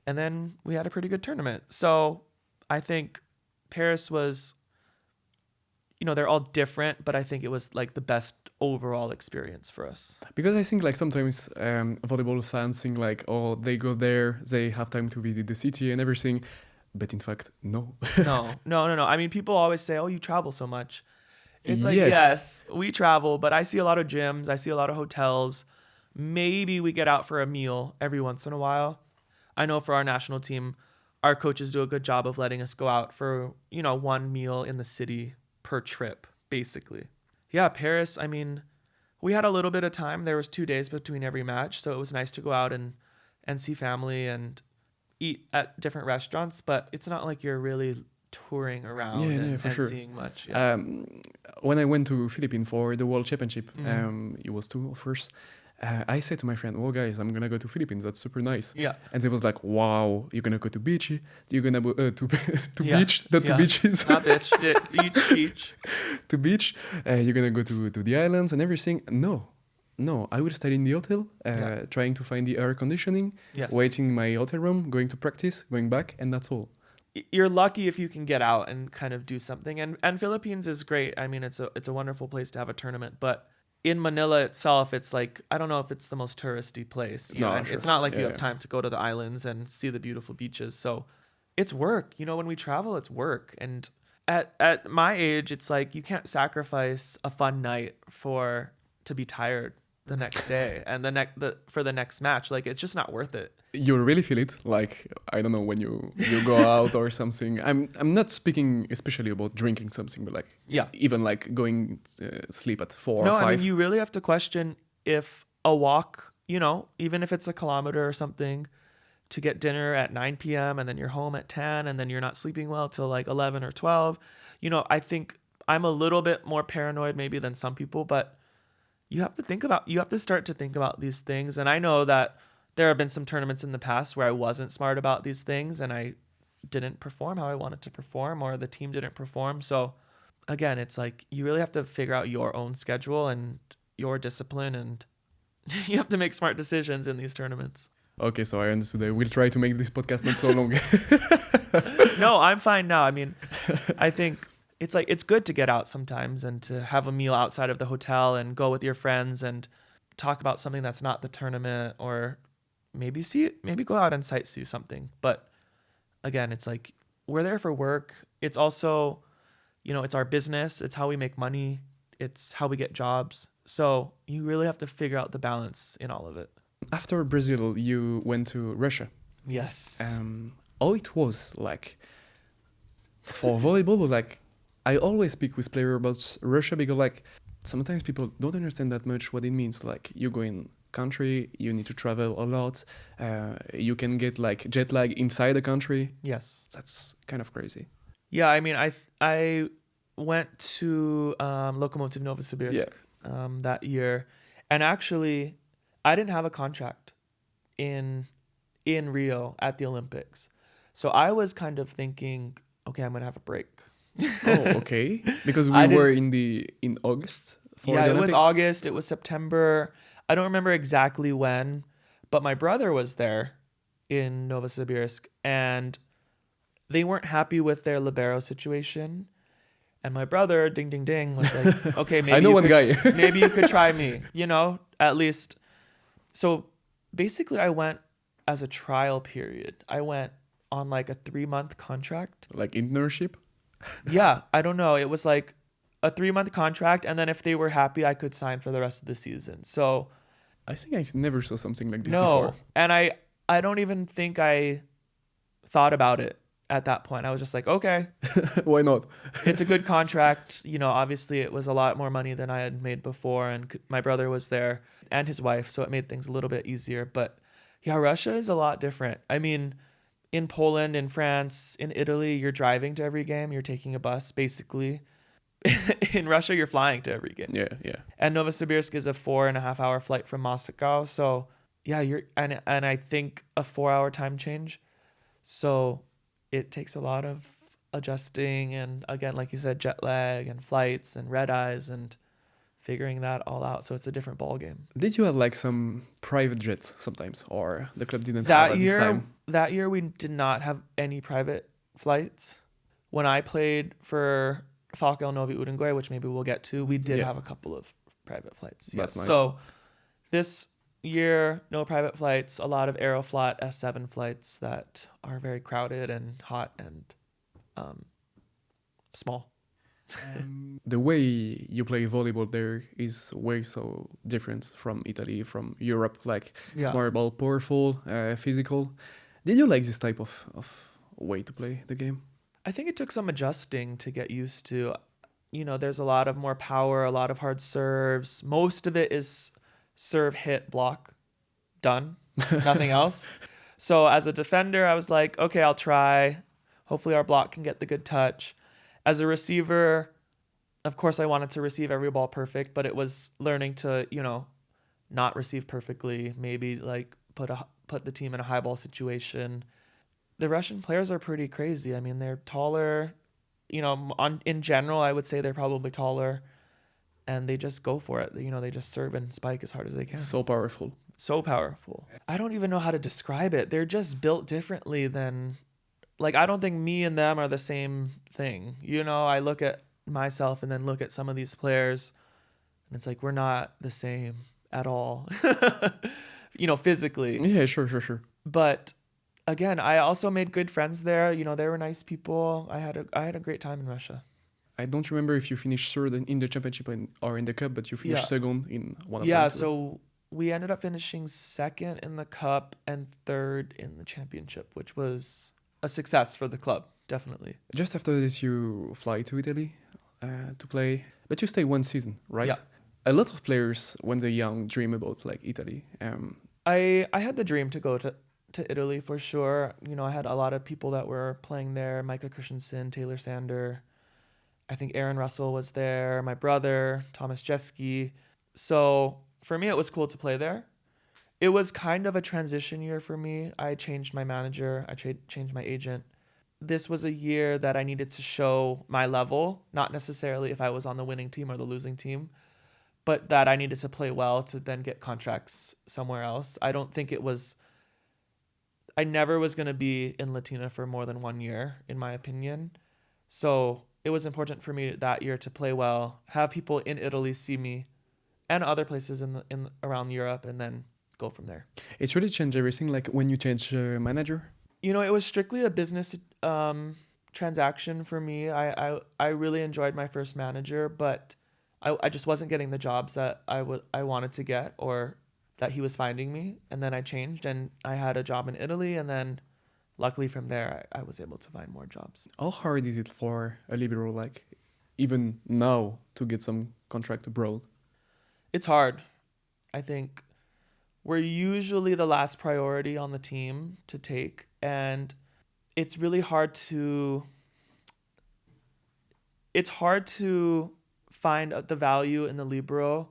And then we had a pretty good tournament. So I think Paris was, you know, they're all different, but I think it was like the best overall experience for us. Because I think like sometimes volleyball fans think like, oh, they go there, they have time to visit the city and everything. But in fact, no. No. I mean, people always say, oh, you travel so much. It's like, Yes. yes, we travel, but I see a lot of gyms. I see a lot of hotels. Maybe we get out for a meal every once in a while. I know for our national team, our coaches do a good job of letting us go out for, you know, one meal in the city per trip, basically. Yeah, Paris, I mean, we had a little bit of time. There was 2 days between every match, so it was nice to go out and see family and eat at different restaurants, but it's not like you're really touring around and sure. seeing much. Yeah. When I went to Philippines for the World Championship, Mm-hmm. it was two first. I said to my friend, "Oh guys, I'm gonna go to Philippines. That's super nice." Yeah. And they was like, "Wow, you're gonna go to beach? You're gonna go to Yeah. beach, not to Yeah. beaches, Not bitch. Beach. to beach. You're gonna go to the islands and everything." No, I will stay in the hotel, trying to find the air conditioning, Yes. waiting in my hotel room, going to practice, going back, and that's all. You're lucky if you can get out and kind of do something. And Philippines is great. I mean, it's a wonderful place to have a tournament, but in Manila itself, it's like, I don't know if it's the most touristy place. You No, know, and sure. it's not like you Yeah, have yeah. time to go to the islands and see the beautiful beaches. So it's work. You know, when we travel, it's work. And at my age, it's like you can't sacrifice a fun night to be tired the next day and for the next match. Like, it's just not worth it. You really feel it, like I don't know, when you go out or something. I'm not speaking especially about drinking something, but like Yeah. even like going sleep at 4 No, or 5. I mean, you really have to question if a walk, you know, even if it's a kilometer or something, to get dinner at 9 p.m. and then you're home at 10 and then you're not sleeping well till like 11 or 12. You know, I think I'm a little bit more paranoid maybe than some people, but you have to start to think about these things. And I know that there have been some tournaments in the past where I wasn't smart about these things and I didn't perform how I wanted to perform, or the team didn't perform. So again, it's like you really have to figure out your own schedule and your discipline, and you have to make smart decisions in these tournaments. Okay, so I understood. I will try to make this podcast not so long. No, I'm fine now. I mean, I think it's like it's good to get out sometimes and to have a meal outside of the hotel and go with your friends and talk about something that's not the tournament, or maybe go out and sightsee something. But again, it's like we're there for work. It's also, you know, it's our business. It's how we make money. It's how we get jobs. So you really have to figure out the balance in all of it. After Brazil, you went to Russia. Yes. How it was like for volleyball? Like I always speak with players about Russia because like sometimes people don't understand that much what it means. Like you go in country, you need to travel a lot. You can get like jet lag inside the country. Yes. That's kind of crazy. Yeah, I mean, I went to Lokomotiv Novosibirsk that year, and actually, I didn't have a contract in Rio at the Olympics, so I was kind of thinking, okay, I'm gonna have a break. Oh, okay. Because I we were in August for Yeah, the it was Olympics. August. It was September. I don't remember exactly when, but my brother was there in Novosibirsk, and they weren't happy with their libero situation. And my brother, ding, ding, ding, was like, okay, maybe I know you one could, guy. maybe you could try me, you know, at least. So basically I went as a trial period. I went on like a 3-month contract. Like internship. Yeah, I don't know. It was like a 3-month contract. And then if they were happy, I could sign for the rest of the season. So I think I never saw something like this no. before. And I don't even think I thought about it at that point. I was just like, okay, Why not? it's a good contract. You know, obviously it was a lot more money than I had made before, and my brother was there and his wife, so it made things a little bit easier. But yeah, Russia is a lot different. I mean, in Poland, in France, in Italy, you're driving to every game, you're taking a bus basically. In Russia, you're flying to every game. Yeah. And Novosibirsk is a 4.5-hour flight from Moscow. So yeah, and I think a 4-hour time change. So it takes a lot of adjusting, and again, like you said, jet lag and flights and red eyes, and figuring that all out. So it's a different ball game. Did you have like some private jets sometimes, or the club didn't have at this time? That year we did not have any private flights. When I played for Falcao Novi Uruguay, which maybe we'll get to, we did have a couple of private flights. That's nice. So this year, no private flights, a lot of Aeroflot S7 flights that are very crowded and hot and small. The way you play volleyball there is way so different from Italy, from Europe, like smart ball, powerful, physical. Did you like this type of way to play the game? I think it took some adjusting to get used to. You know, there's a lot of more power, a lot of hard serves. Most of it is serve, hit, block, done, nothing else. So as a defender, I was like, okay, I'll try. Hopefully our block can get the good touch. As a receiver, of course, I wanted to receive every ball perfect, but it was learning to, you know, not receive perfectly, maybe like put the team in a high ball situation. The Russian players are pretty crazy. I mean, they're taller, you know, in general, I would say they're probably taller, and they just go for it. You know, they just serve and spike as hard as they can. So powerful. So powerful. I don't even know how to describe it. They're just built differently than, like, I don't think me and them are the same thing. You know, I look at myself and then look at some of these players, and it's like, we're not the same at all, you know, physically. Yeah, sure. But again, I also made good friends there. You know, they were nice people. I had a great time in Russia. I don't remember if you finished third in the championship or in the cup, but you finished second in one of them. Yeah, so we ended up finishing second in the cup and third in the championship, which was a success for the club, definitely. Just after this, you fly to Italy to play, but you stay one season, right? Yeah. A lot of players, when they're young, dream about like Italy. I had the dream to go to Italy for sure. You know, I had a lot of people that were playing there. Micah Christensen, Taylor Sander. I think Aaron Russell was there. My brother, Thomas Jeske. So for me, it was cool to play there. It was kind of a transition year for me. I changed my manager. I changed my agent. This was a year that I needed to show my level, not necessarily if I was on the winning team or the losing team, but that I needed to play well to then get contracts somewhere else. I never was going to be in Latina for more than 1 year, in my opinion. So it was important for me that year to play well, have people in Italy see me and other places in around Europe, and then go from there. It's really changed everything, like when you change manager? You know, it was strictly a business transaction for me. I really enjoyed my first manager, but I just wasn't getting the jobs that I wanted to get or that he was finding me. And then I changed and I had a job in Italy, and then luckily from there I was able to find more jobs. How hard is it for a libero, like even now, to get some contract abroad? It's hard. I think we're usually the last priority on the team to take, and it's really hard to find the value in the libero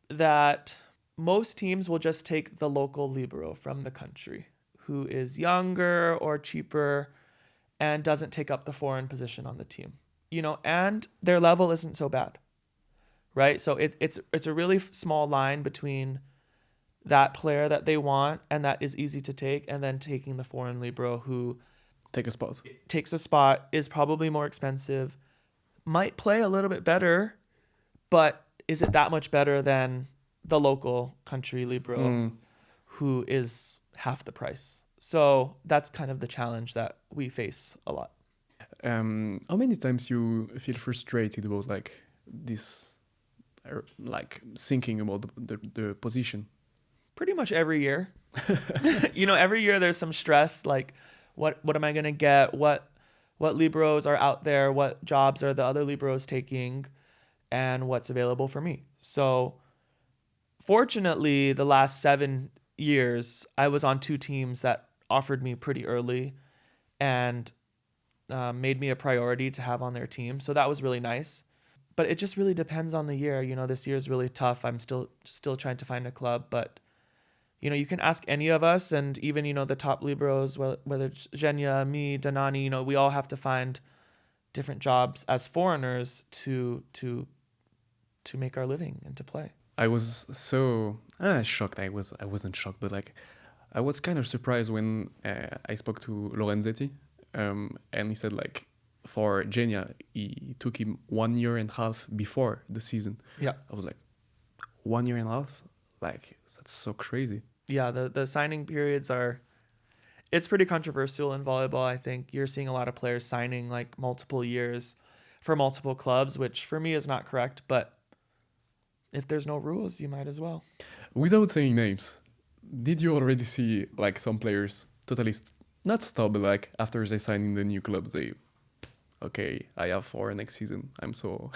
that most teams will just take the local libero from the country who is younger or cheaper and doesn't take up the foreign position on the team, you know, and their level isn't so bad, right? So it's a really small line between that player that they want and that is easy to take, and then taking the foreign libero who takes a spot, is probably more expensive, might play a little bit better, but is it that much better than the local country libero who is half the price? So that's kind of the challenge that we face a lot. How many times you feel frustrated about like this, like thinking about the position? Pretty much every year. You know, every year there's some stress, like what am I going to get? What liberos are out there? What jobs are the other liberos taking? And what's available for me? So fortunately, the last 7 years, I was on 2 teams that offered me pretty early and made me a priority to have on their team. So that was really nice. But it just really depends on the year. You know, this year is really tough. I'm still trying to find a club. But, you know, you can ask any of us, and even, you know, the top liberos, whether it's Zhenya, me, Danani, you know, we all have to find different jobs as foreigners to to make our living and to play. I was so shocked. I wasn't shocked, but like I was kind of surprised when I spoke to Lorenzetti, and he said like for Genia, he took him 1.5 years before the season. Yeah. I was like, 1.5 years? Like that's so crazy. Yeah, the signing periods are, it's pretty controversial in volleyball. I think you're seeing a lot of players signing like multiple years for multiple clubs, which for me is not correct, but if there's no rules, you might as well. Without saying names, did you already see like some players totally not stop, but like after they sign in the new club, they okay, I have for next season. I'm so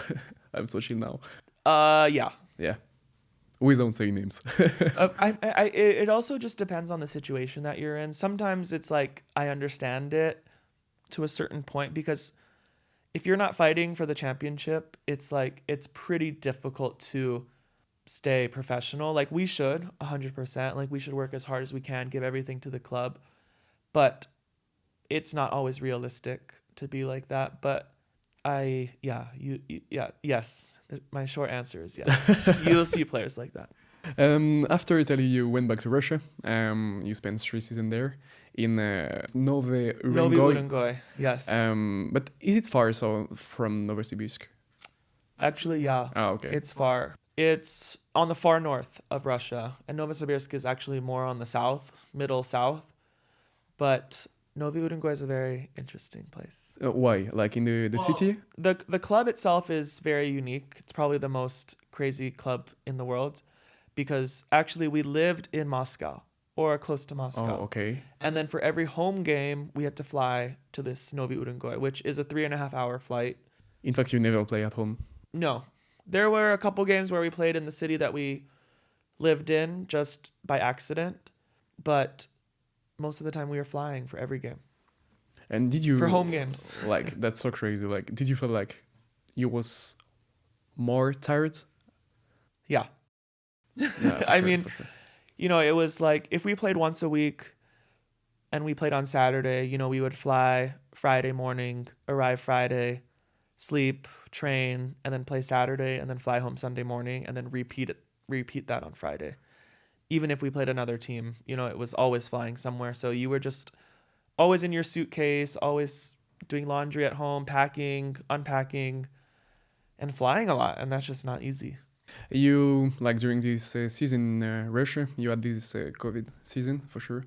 I'm so chill now. Yeah. Yeah. Without saying names. It also just depends on the situation that you're in. Sometimes it's like I understand it to a certain point, because if you're not fighting for the championship, it's like it's pretty difficult to stay professional. Like we should 100%, like we should work as hard as we can, give everything to the club, but it's not always realistic to be like that. But yes. My short answer is yes. You'll see players like that. After Italy, you went back to Russia. You spent 3 seasons there in Novi Urengoy, yes. But is it far from Novosibirsk? Actually, yeah. Oh, okay. It's far. It's on the far north of Russia, and Novosibirsk is actually more on the south, middle south. But Novi Urengoy is a very interesting place. Why? Like in the city? The club itself is very unique. It's probably the most crazy club in the world, because actually we lived in Moscow or close to Moscow. Oh, okay. And then for every home game, we had to fly to this Novi Urengoy, which is a 3.5-hour flight. In fact, you never play at home. No. There were a couple games where we played in the city that we lived in just by accident, but most of the time we were flying for every game. And did you for home games? Like that's so crazy. Like, did you feel like you was more tired? Yeah. Yeah, I sure, mean, for sure. it was like if we played once a week and we played on Saturday, we would fly Friday morning, arrive Friday, sleep, train, and then play Saturday, and then fly home Sunday morning, and then repeat that on Friday. Even if we played another team, it was always flying somewhere. So you were just always in your suitcase, always doing laundry at home, packing, unpacking, and flying a lot. And that's just not easy. You, like during this season in Russia, you had this COVID season for sure.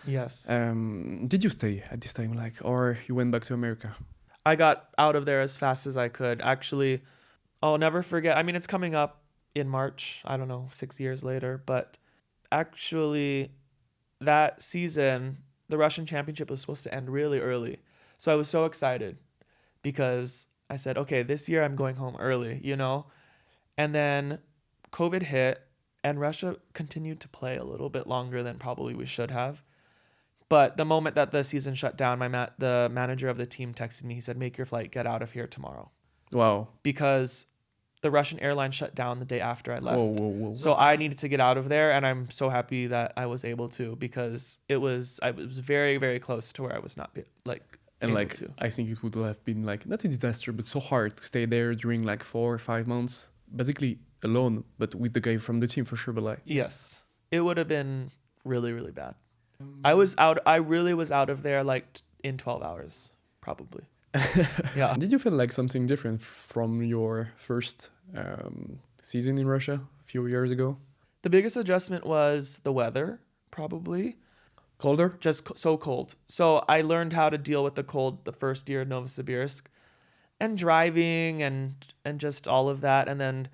Yes. Did you stay at this time, like, or you went back to America? I got out of there as fast as I could. Actually, I'll never forget. I mean, it's coming up in March, I don't know, 6 years later. But actually, that season, the Russian championship was supposed to end really early. So I was so excited because I said, okay, this year I'm going home early, And then COVID hit and Russia continued to play a little bit longer than probably we should have. But the moment that the season shut down, the manager of the team texted me. He said, make your flight, get out of here tomorrow. Wow. Because the Russian airline shut down the day after I left. Whoa. So I needed to get out of there, and I'm so happy that I was able to, because I was very, very close to where I was not able to. I think it would have been like not a disaster, but so hard to stay there during like 4 or 5 months, basically alone, but with the guy from the team for sure. But like, yes, it would have been really, really bad. I really was out of there like in 12 hours, probably. Yeah. Did you feel like something different from your first season in Russia a few years ago? The biggest adjustment was the weather, probably. Colder? Just so cold. So I learned how to deal with the cold the first year in Novosibirsk, and driving and just all of that. And then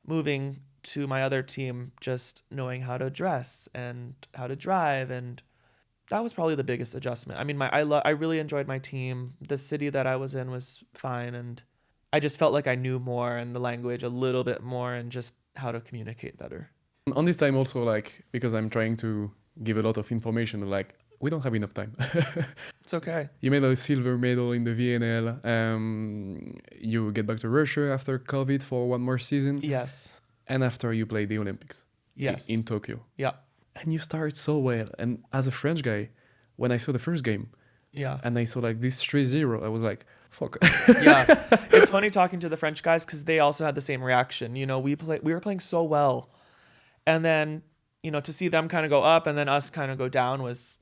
moving to my other team, just knowing how to dress and how to drive. And that was probably the biggest adjustment. I mean, I really enjoyed my team. The city that I was in was fine. And I just felt like I knew more and the language a little bit more and just how to communicate better. On this time also, like, because I'm trying to give a lot of information, like, we don't have enough time. It's okay. You made a silver medal in the VNL. You get back to Russia after COVID for one more season. Yes. And after you play the Olympics. Yes. In Tokyo. Yeah. And you started so well. And as a French guy, when I saw the first game, Yeah. and I saw like this 3-0, I was like, Fuck. Yeah, it's funny talking to the French guys because they also had the same reaction. We were playing so well, and then to see them kind of go up and then us kind of go down was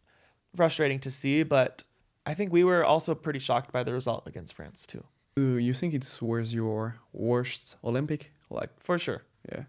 frustrating to see. But I think we were also pretty shocked by the result against France too. You think it was your worst Olympic? Like, For sure. yeah.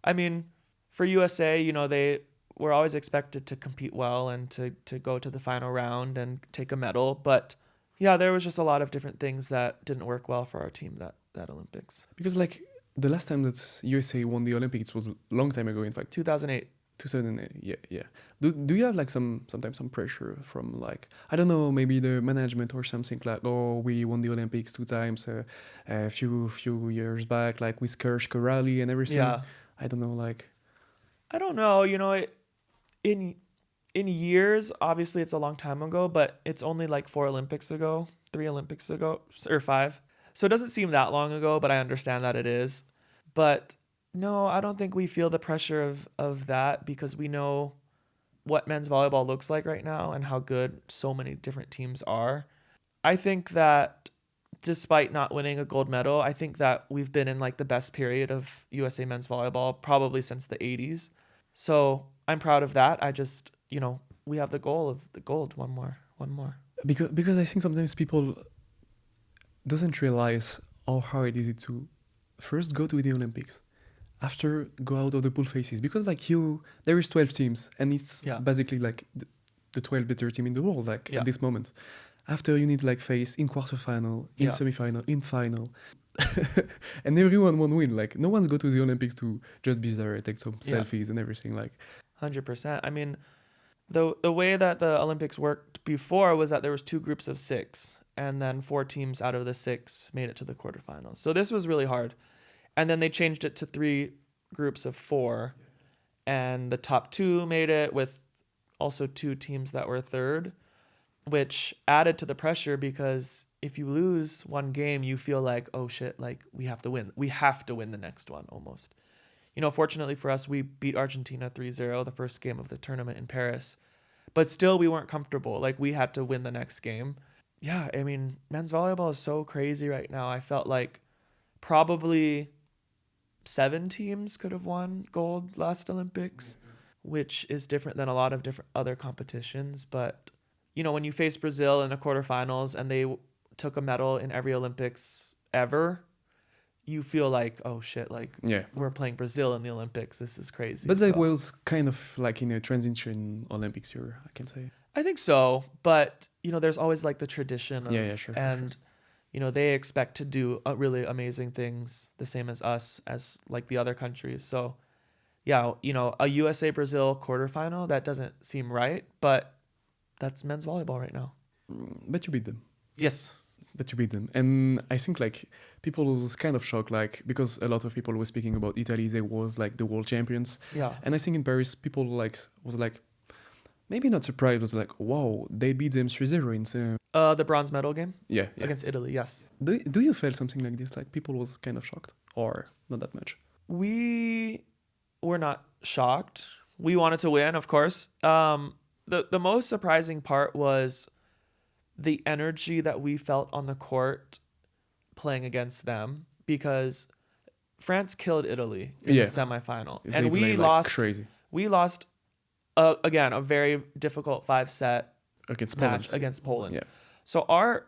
I mean, for USA, they were always expected to compete well and to go to the final round and take a medal. But yeah, there was just a lot of different things that didn't work well for our team that Olympics. Because like the last time that USA won the Olympics was a long time ago, in fact. 2008. 2008, yeah. Do you have like sometimes some pressure from like, I don't know, maybe the management or something like, oh, we won the Olympics 2 times a few years back, like with Kersh Korali and everything. Yeah. I don't know, like. I don't know, in years, obviously it's a long time ago, but it's only like 4 Olympics ago, 3 Olympics ago, or 5. So it doesn't seem that long ago, but I understand that it is. But no, I don't think we feel the pressure of that because we know what men's volleyball looks like right now and how good so many different teams are. I think that despite not winning a gold medal, I think that we've been in like the best period of USA men's volleyball probably since the 80s. So I'm proud of that. I just, we have the goal of the gold, one more. Because I think sometimes people doesn't realize how hard is it to first go to the Olympics, after go out of the pool phases, because like there is 12 teams and it's basically like the 12 better team in the world, like at this moment. After you need like face in quarterfinal, in semifinal, in final, and everyone won't win. Like no one's go to the Olympics to just be there, take some selfies and everything. Like 100%. I mean, the way that the Olympics worked before was that there was 2 groups of 6, and then 4 teams out of the 6 made it to the quarterfinals. So this was really hard. And then they changed it to 3 groups of 4, and the top 2 made it with also 2 teams that were third, which added to the pressure because if you lose one game, you feel like, oh shit, like we have to win. We have to win the next one almost. Fortunately for us, we beat Argentina 3-0 the first game of the tournament in Paris, but still we weren't comfortable. Like we had to win the next game. Yeah, I mean, men's volleyball is so crazy right now. I felt like probably 7 teams could have won gold last Olympics, which is different than a lot of different other competitions. But, when you face Brazil in the quarterfinals and they took a medal in every Olympics ever, you feel like, oh shit, like we're playing Brazil in the Olympics. This is crazy. But that was kind of like in a transition Olympics year, I can say. I think so. But, there's always like the tradition of, sure. And they expect to do really amazing things, the same as us, as like the other countries. So, yeah, a USA-Brazil quarterfinal, that doesn't seem right, but that's men's volleyball right now. But you beat them. Yes. But you beat them. And I think like people was kind of shocked, like because a lot of people were speaking about Italy, they was like the world champions. Yeah. And I think in Paris, people was like, maybe not surprised, was like, wow, they beat them 3-0 in the bronze medal game? Yeah. Against Italy, yes. Do you feel something like this? Like people was kind of shocked or not that much? We were not shocked. We wanted to win, of course. The most surprising part was the energy that we felt on the court playing against them, because France killed Italy in the semifinal. And we lost crazy. We lost again, a very difficult 5-set match against Poland. Yeah. So our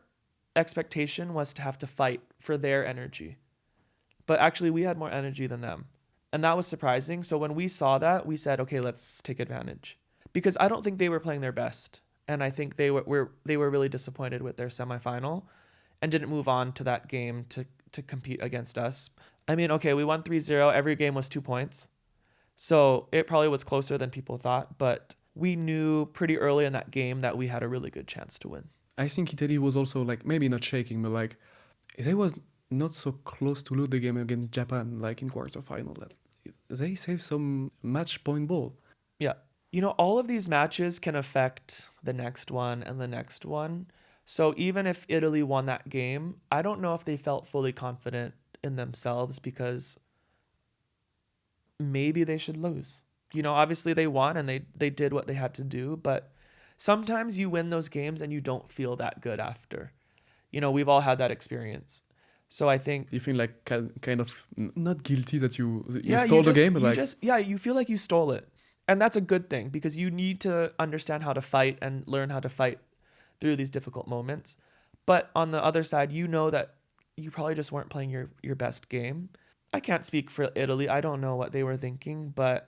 expectation was to have to fight for their energy. But actually, we had more energy than them. And that was surprising. So when we saw that, we said, okay, let's take advantage. Because I don't think they were playing their best. And I think they were really disappointed with their semifinal and didn't move on to that game to compete against us. I mean, okay, we won 3-0. Every game was 2 points. So it probably was closer than people thought, but we knew pretty early in that game that we had a really good chance to win. I think Italy was also like, maybe not shaking, but like, they was not so close to lose the game against Japan, like in quarterfinal. They saved some match point ball. Yeah. All of these matches can affect the next one and the next one. So even if Italy won that game, I don't know if they felt fully confident in themselves, because maybe they should lose. Obviously they won and they did what they had to do, but sometimes you win those games and you don't feel that good after. we've all had that experience. So I think, You feel like kind of not guilty that you yeah, stole the game, but you feel like you stole it. And that's a good thing because you need to understand how to fight and learn how to fight through these difficult moments. But on the other side, that you probably just weren't playing your best game. I can't speak for Italy. I don't know what they were thinking, but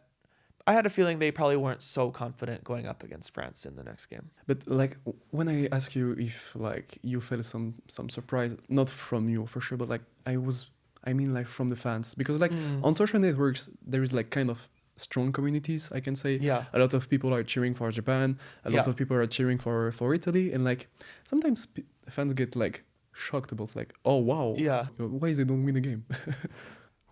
I had a feeling they probably weren't so confident going up against France in the next game. But like when I ask you if like you felt some surprise, not from you for sure, but like I mean like from the fans, because like on social networks there is like kind of strong communities, I can say. Yeah. A lot of people are cheering for Japan, a lot of people are cheering for Italy, and like sometimes fans get like shocked about like, oh wow, Yeah. why is they don't win the game?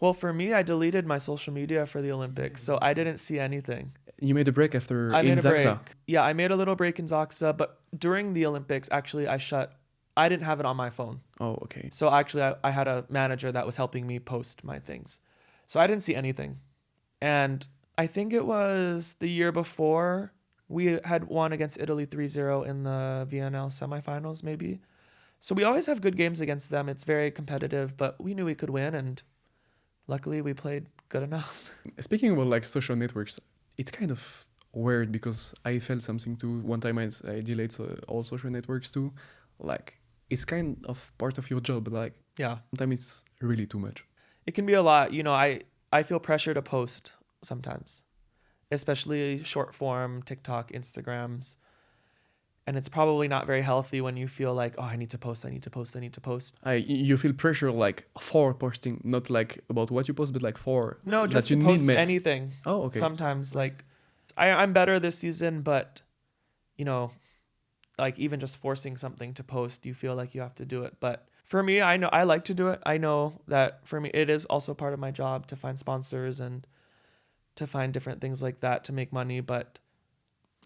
Well, for me, I deleted my social media for the Olympics, so I didn't see anything. You made a break after I in made a break. Zaxa. Yeah, I made a little break in Zaxa, but during the Olympics, actually, I didn't have it on my phone. Oh, okay. So actually, I had a manager that was helping me post my things. So I didn't see anything. And I think it was the year before we had won against Italy 3-0 in the VNL semifinals, maybe. So we always have good games against them. It's very competitive, but we knew we could win, and luckily we played good enough. Speaking about like social networks, it's kind of weird because I felt something too. One time I delayed all social networks too. Like it's kind of part of your job. Like Yeah. sometimes it's really too much. It can be a lot. I feel pressure to post sometimes, especially short form, TikTok, Instagrams. And it's probably not very healthy when you feel like, oh, I need to post. You feel pressure like for posting, not like about what you post, but like for No, that just you to need post anything. Oh, okay. Sometimes like I'm better this season, but like even just forcing something to post, you feel like you have to do it. But for me, I know I like to do it. I know that for me, it is also part of my job to find sponsors and to find different things like that to make money. But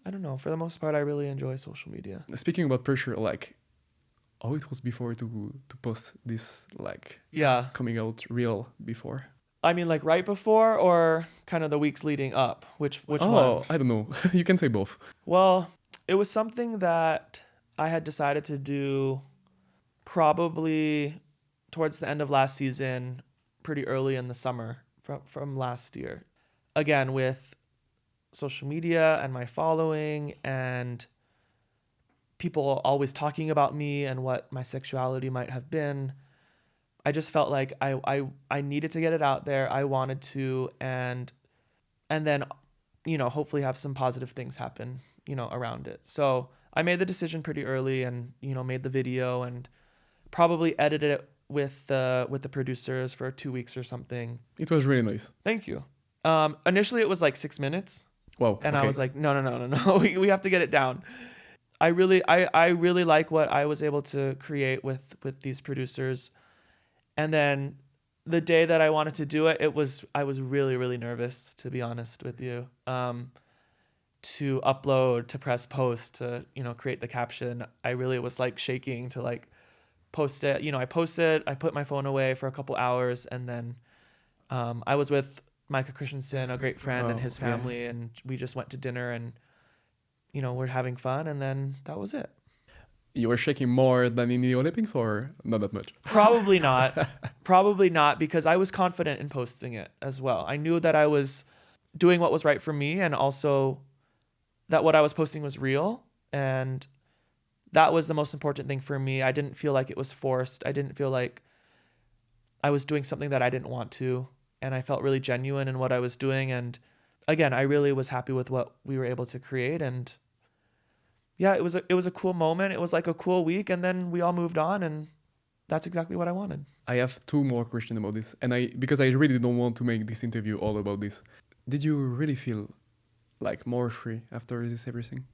I don't know. For the most part, I really enjoy social media. Speaking about pressure, like how it was before to post this like coming out real before. I mean, like right before or kind of the weeks leading up? Which one? Oh, I don't know. You can say both. Well, it was something that I had decided to do probably towards the end of last season, pretty early in the summer from last year. Again, with social media and my following and people always talking about me and what my sexuality might have been, I just felt like I needed to get it out there. I wanted to, and then, hopefully have some positive things happen, around it. So I made the decision pretty early and, made the video and probably edited it with the producers for 2 weeks or something. It was really nice. Thank you. Initially it was like 6 minutes. Wow. And okay. I was like, no. We have to get it down. I really like what I was able to create with these producers. And then the day that I wanted to do it, I was really, really nervous, to be honest with you. To upload, to press post, to, create the caption. I really was like shaking to like post it. I posted, I put my phone away for a couple hours, and then I was with Micah Christensen, a great friend, and his family, and we just went to dinner and, we're having fun, and then that was it. You were shaking more than in the Olympics, or not that much? Probably not. Probably not, because I was confident in posting it as well. I knew that I was doing what was right for me, and also that what I was posting was real, and that was the most important thing for me. I didn't feel like it was forced. I didn't feel like I was doing something that I didn't want to, and I felt really genuine in what I was doing. And again, I really was happy with what we were able to create, and yeah, it was a cool moment. It was like a cool week, and then we all moved on, and that's exactly what I wanted. I have 2 more questions about this, and because I really don't want to make this interview all about this. Did you really feel like more free after this everything?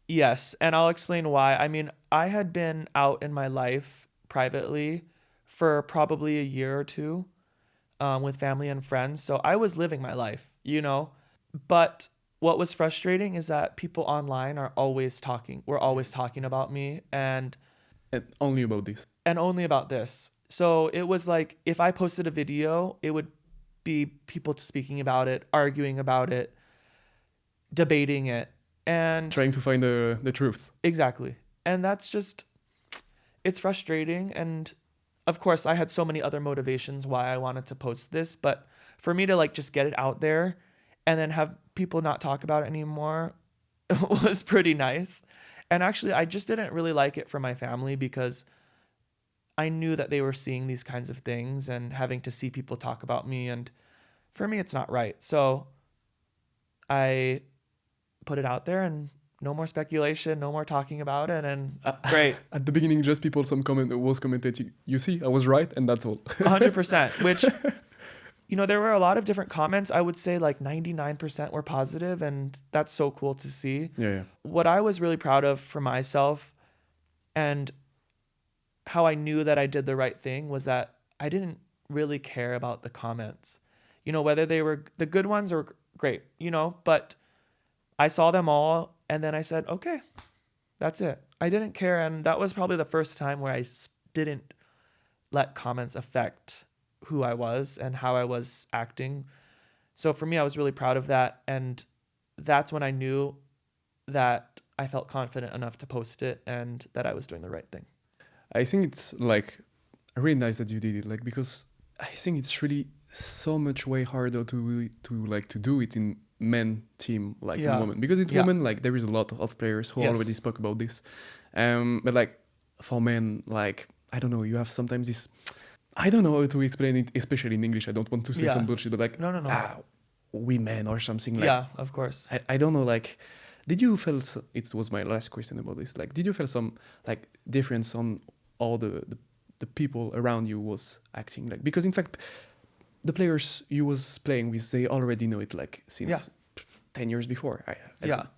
Yes, and I'll explain why. I mean, I had been out in my life privately for probably a year or two with family and friends, so I was living my life, But what was frustrating is that people online are always talking. We're always talking about me and only about this. And only about this. So it was like if I posted a video, it would be people speaking about it, arguing about it, debating it, and trying to find the truth. Exactly. And that's just, it's frustrating. And of course, I had so many other motivations why I wanted to post this. But for me to like just get it out there and then have people not talk about it anymore was pretty nice. And actually, I just didn't really like it for my family because I knew that they were seeing these kinds of things and having to see people talk about me. And for me, it's not right. So I put it out there and no more speculation, no more talking about it. And great. At the beginning, just people, some comment was commented, you see, I was right, and that's all. 100%, which, you know, there were a lot of different comments. I would say like 99% were positive, and that's so cool to see. Yeah. What I was really proud of for myself and how I knew that I did the right thing was that I didn't really care about the comments, you know, whether they were the good ones or great, you know, but I saw them all and then I said, okay, that's it. I didn't care. And that was probably the first time where I didn't let comments affect who I was and how I was acting. So for me, I was really proud of that. And that's when I knew that I felt confident enough to post it and that I was doing the right thing. I think it's like really nice that you did it, like, because I think it's really so much way harder to do it in men team like in women, because in women like there is a lot of players who already spoke about this, but like for men, like I don't know, you have sometimes this, I don't know how to explain it, especially in English. I don't want to say some bullshit, but like no. Women or something like of course. I don't know, like did you feel it was my last question about this, like did you feel some like difference on all the people around you was acting like, because in fact the players you was playing with, they already know it like since 10 years before.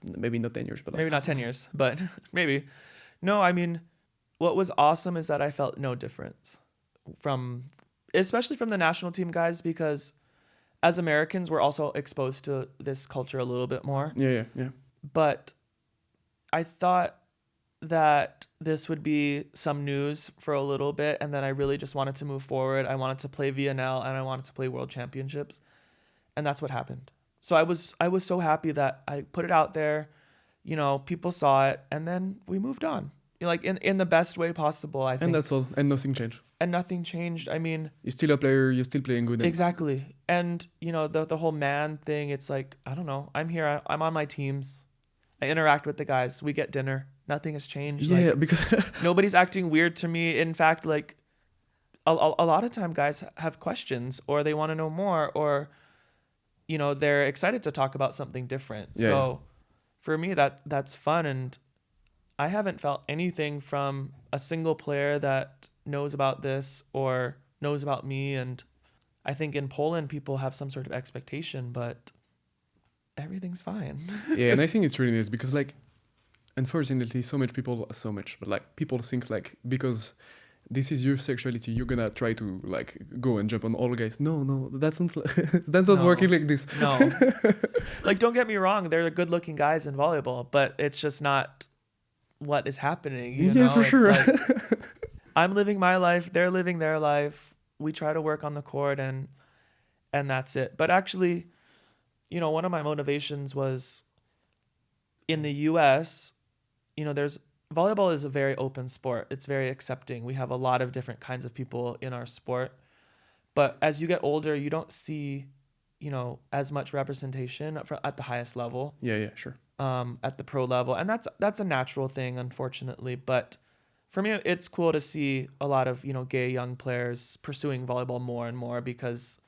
Maybe not 10 years, but like, maybe not 10 years, but maybe. No, I mean, what was awesome is that I felt no difference especially from the national team guys, because as Americans, we're also exposed to this culture a little bit more. Yeah. But I thought that this would be some news for a little bit, and then I really just wanted to move forward. I wanted to play VNL and I wanted to play World Championships, and that's what happened. So I was so happy that I put it out there, you know, people saw it, and then we moved on, you know, like in the best way possible, I think. And that's all, and nothing changed. And nothing changed. I mean, you're still a player, you're still playing good. Exactly. And you know, the whole man thing, it's like, I don't know, I'm here, I'm on my teams, I interact with the guys, we get dinner. Nothing has changed. Yeah, like, because nobody's acting weird to me. In fact, like a lot of time guys have questions, or they want to know more, or you know, they're excited to talk about something different. So for me, that's fun, and I haven't felt anything from a single player that knows about this or knows about me. And I think in Poland people have some sort of expectation, but everything's fine. Yeah, and I think it's really nice because like, unfortunately, but like people think like because this is your sexuality, you're gonna try to like go and jump on all guys. No, that's not working like this. No, like don't get me wrong, they're good looking guys in volleyball, but it's just not what is happening. You know? For sure. Like, I'm living my life, they're living their life. We try to work on the court, and that's it. But actually, you know, one of my motivations was in the US. You know, volleyball is a very open sport. It's very accepting. We have a lot of different kinds of people in our sport. But as you get older, you don't see, you know, as much representation at the highest level. Yeah, sure. At the pro level. And that's a natural thing, unfortunately. But for me, it's cool to see a lot of, you know, gay young players pursuing volleyball more and more because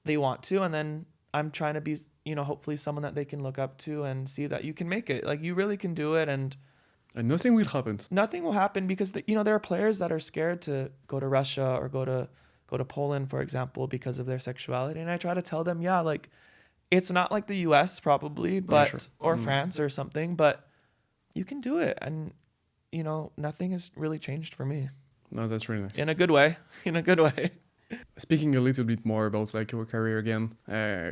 they want to. And then I'm trying to be, you know, hopefully someone that they can look up to and see that you can make it. Like, you really can do it, and nothing will happen. Nothing will happen because you know, there are players that are scared to go to Russia or go to Poland, for example, because of their sexuality. And I try to tell them, yeah, like it's not like the US probably, but or France or something, but you can do it. And you know, nothing has really changed for me. No, that's really nice. In a good way. In a good way. Speaking a little bit more about like your career again,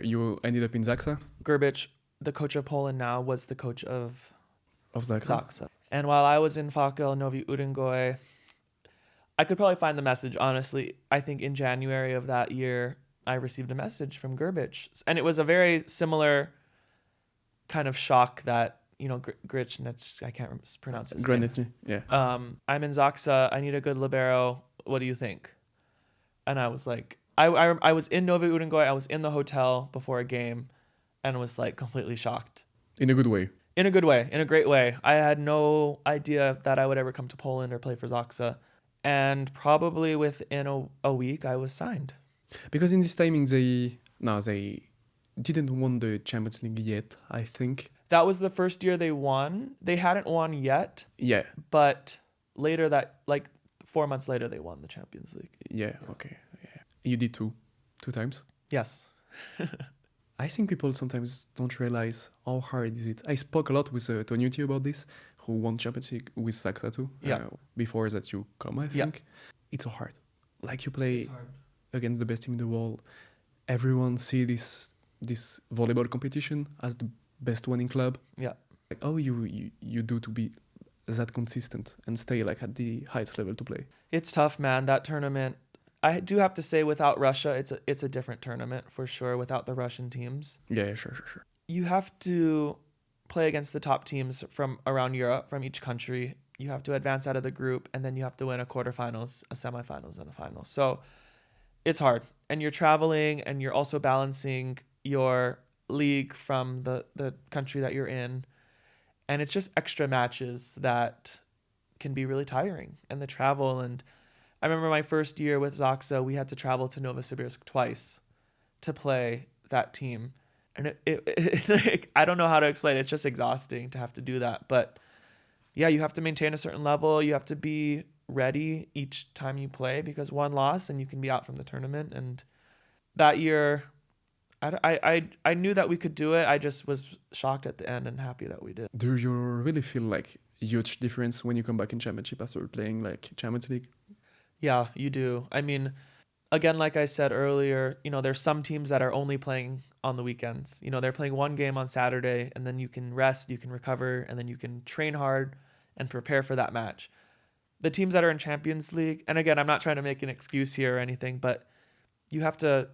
you ended up in Zaksa. Grbić, the coach of Poland now, was the coach of Zaksa. And while I was in Fakel Novi Urengoy, I could probably find the message, honestly. I think in January of that year, I received a message from Grbić. And it was a very similar kind of shock that Grichnich, I can't pronounce his name. Granite, yeah. I'm in Zaxa. I need a good libero. What do you think? And I was like, I was in Novi Urengoy. I was in the hotel before a game and was like completely shocked. In a good way. In a good way, in a great way. I had no idea that I would ever come to Poland or play for Zaxa. And probably within a week, I was signed. Because in this timing, they didn't won the Champions League yet, I think. That was the first year they won. They hadn't won yet. Yeah. But later 4 months later, they won the Champions League. Yeah, okay. Yeah. You did two times? Yes. I think people sometimes don't realize how hard is it. I spoke a lot with Tonuti about this, who won Champions League with Saxa too. Yeah. Before that you come, I think. Yeah. It's so hard. Like you play against the best team in the world. Everyone see this volleyball competition as the best winning club. Yeah. Like, oh, you do to be that consistent and stay like at the highest level to play. It's tough, man. That tournament, I do have to say, without Russia, it's a different tournament for sure. Without the Russian teams. Yeah, sure. You have to play against the top teams from around Europe, from each country. You have to advance out of the group, and then you have to win a quarterfinals, a semifinals, and a final. So it's hard, and you're traveling, and you're also balancing your league from the country that you're in, and it's just extra matches that can be really tiring, and the travel. And I remember my first year with Zaxa, we had to travel to Novosibirsk twice to play that team, and it's like, I don't know how to explain it. It's just exhausting to have to do that. But yeah, you have to maintain a certain level. You have to be ready each time you play, because one loss and you can be out from the tournament. And that year, I knew that we could do it. I just was shocked at the end and happy that we did. Do you really feel like huge difference when you come back in championship after playing like Champions League? Yeah, you do. I mean, again, like I said earlier, there's some teams that are only playing on the weekends. They're playing one game on Saturday, and then you can rest, you can recover, and then you can train hard and prepare for that match. The teams that are in Champions League, and again, I'm not trying to make an excuse here or anything, but you have to,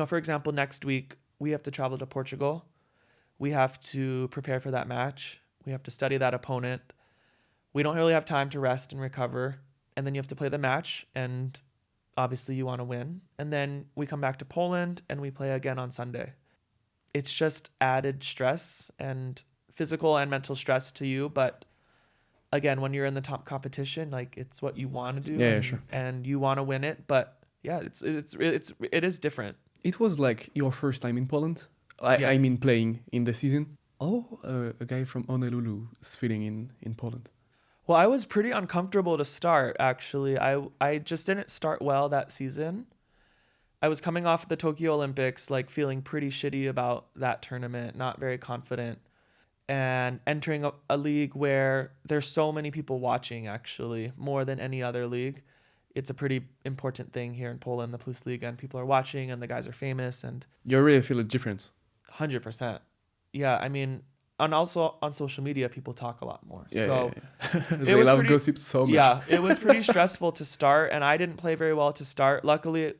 for example, next week, we have to travel to Portugal. We have to prepare for that match. We have to study that opponent. We don't really have time to rest and recover. And then you have to play the match, and obviously you want to win. And then we come back to Poland and we play again on Sunday. It's just added stress and physical and mental stress to you. But again, when you're in the top competition, like, it's what you want to do. Yeah, sure. And you want to win it. But yeah, it is different. It was like your first time in Poland. I mean, playing in the season. Oh, a guy from Honolulu is feeling in Poland. Well, I was pretty uncomfortable to start, actually. I just didn't start well that season. I was coming off the Tokyo Olympics, like feeling pretty shitty about that tournament, not very confident, and entering a league where there's so many people watching, actually, more than any other league. It's a pretty important thing here in Poland, the Plus Liga, and people are watching, and the guys are famous. And you really feel a difference. 100%. Yeah, I mean, and also on social media, people talk a lot more. Yeah. They love gossip so much. Yeah, it was pretty stressful to start, and I didn't play very well to start. Luckily,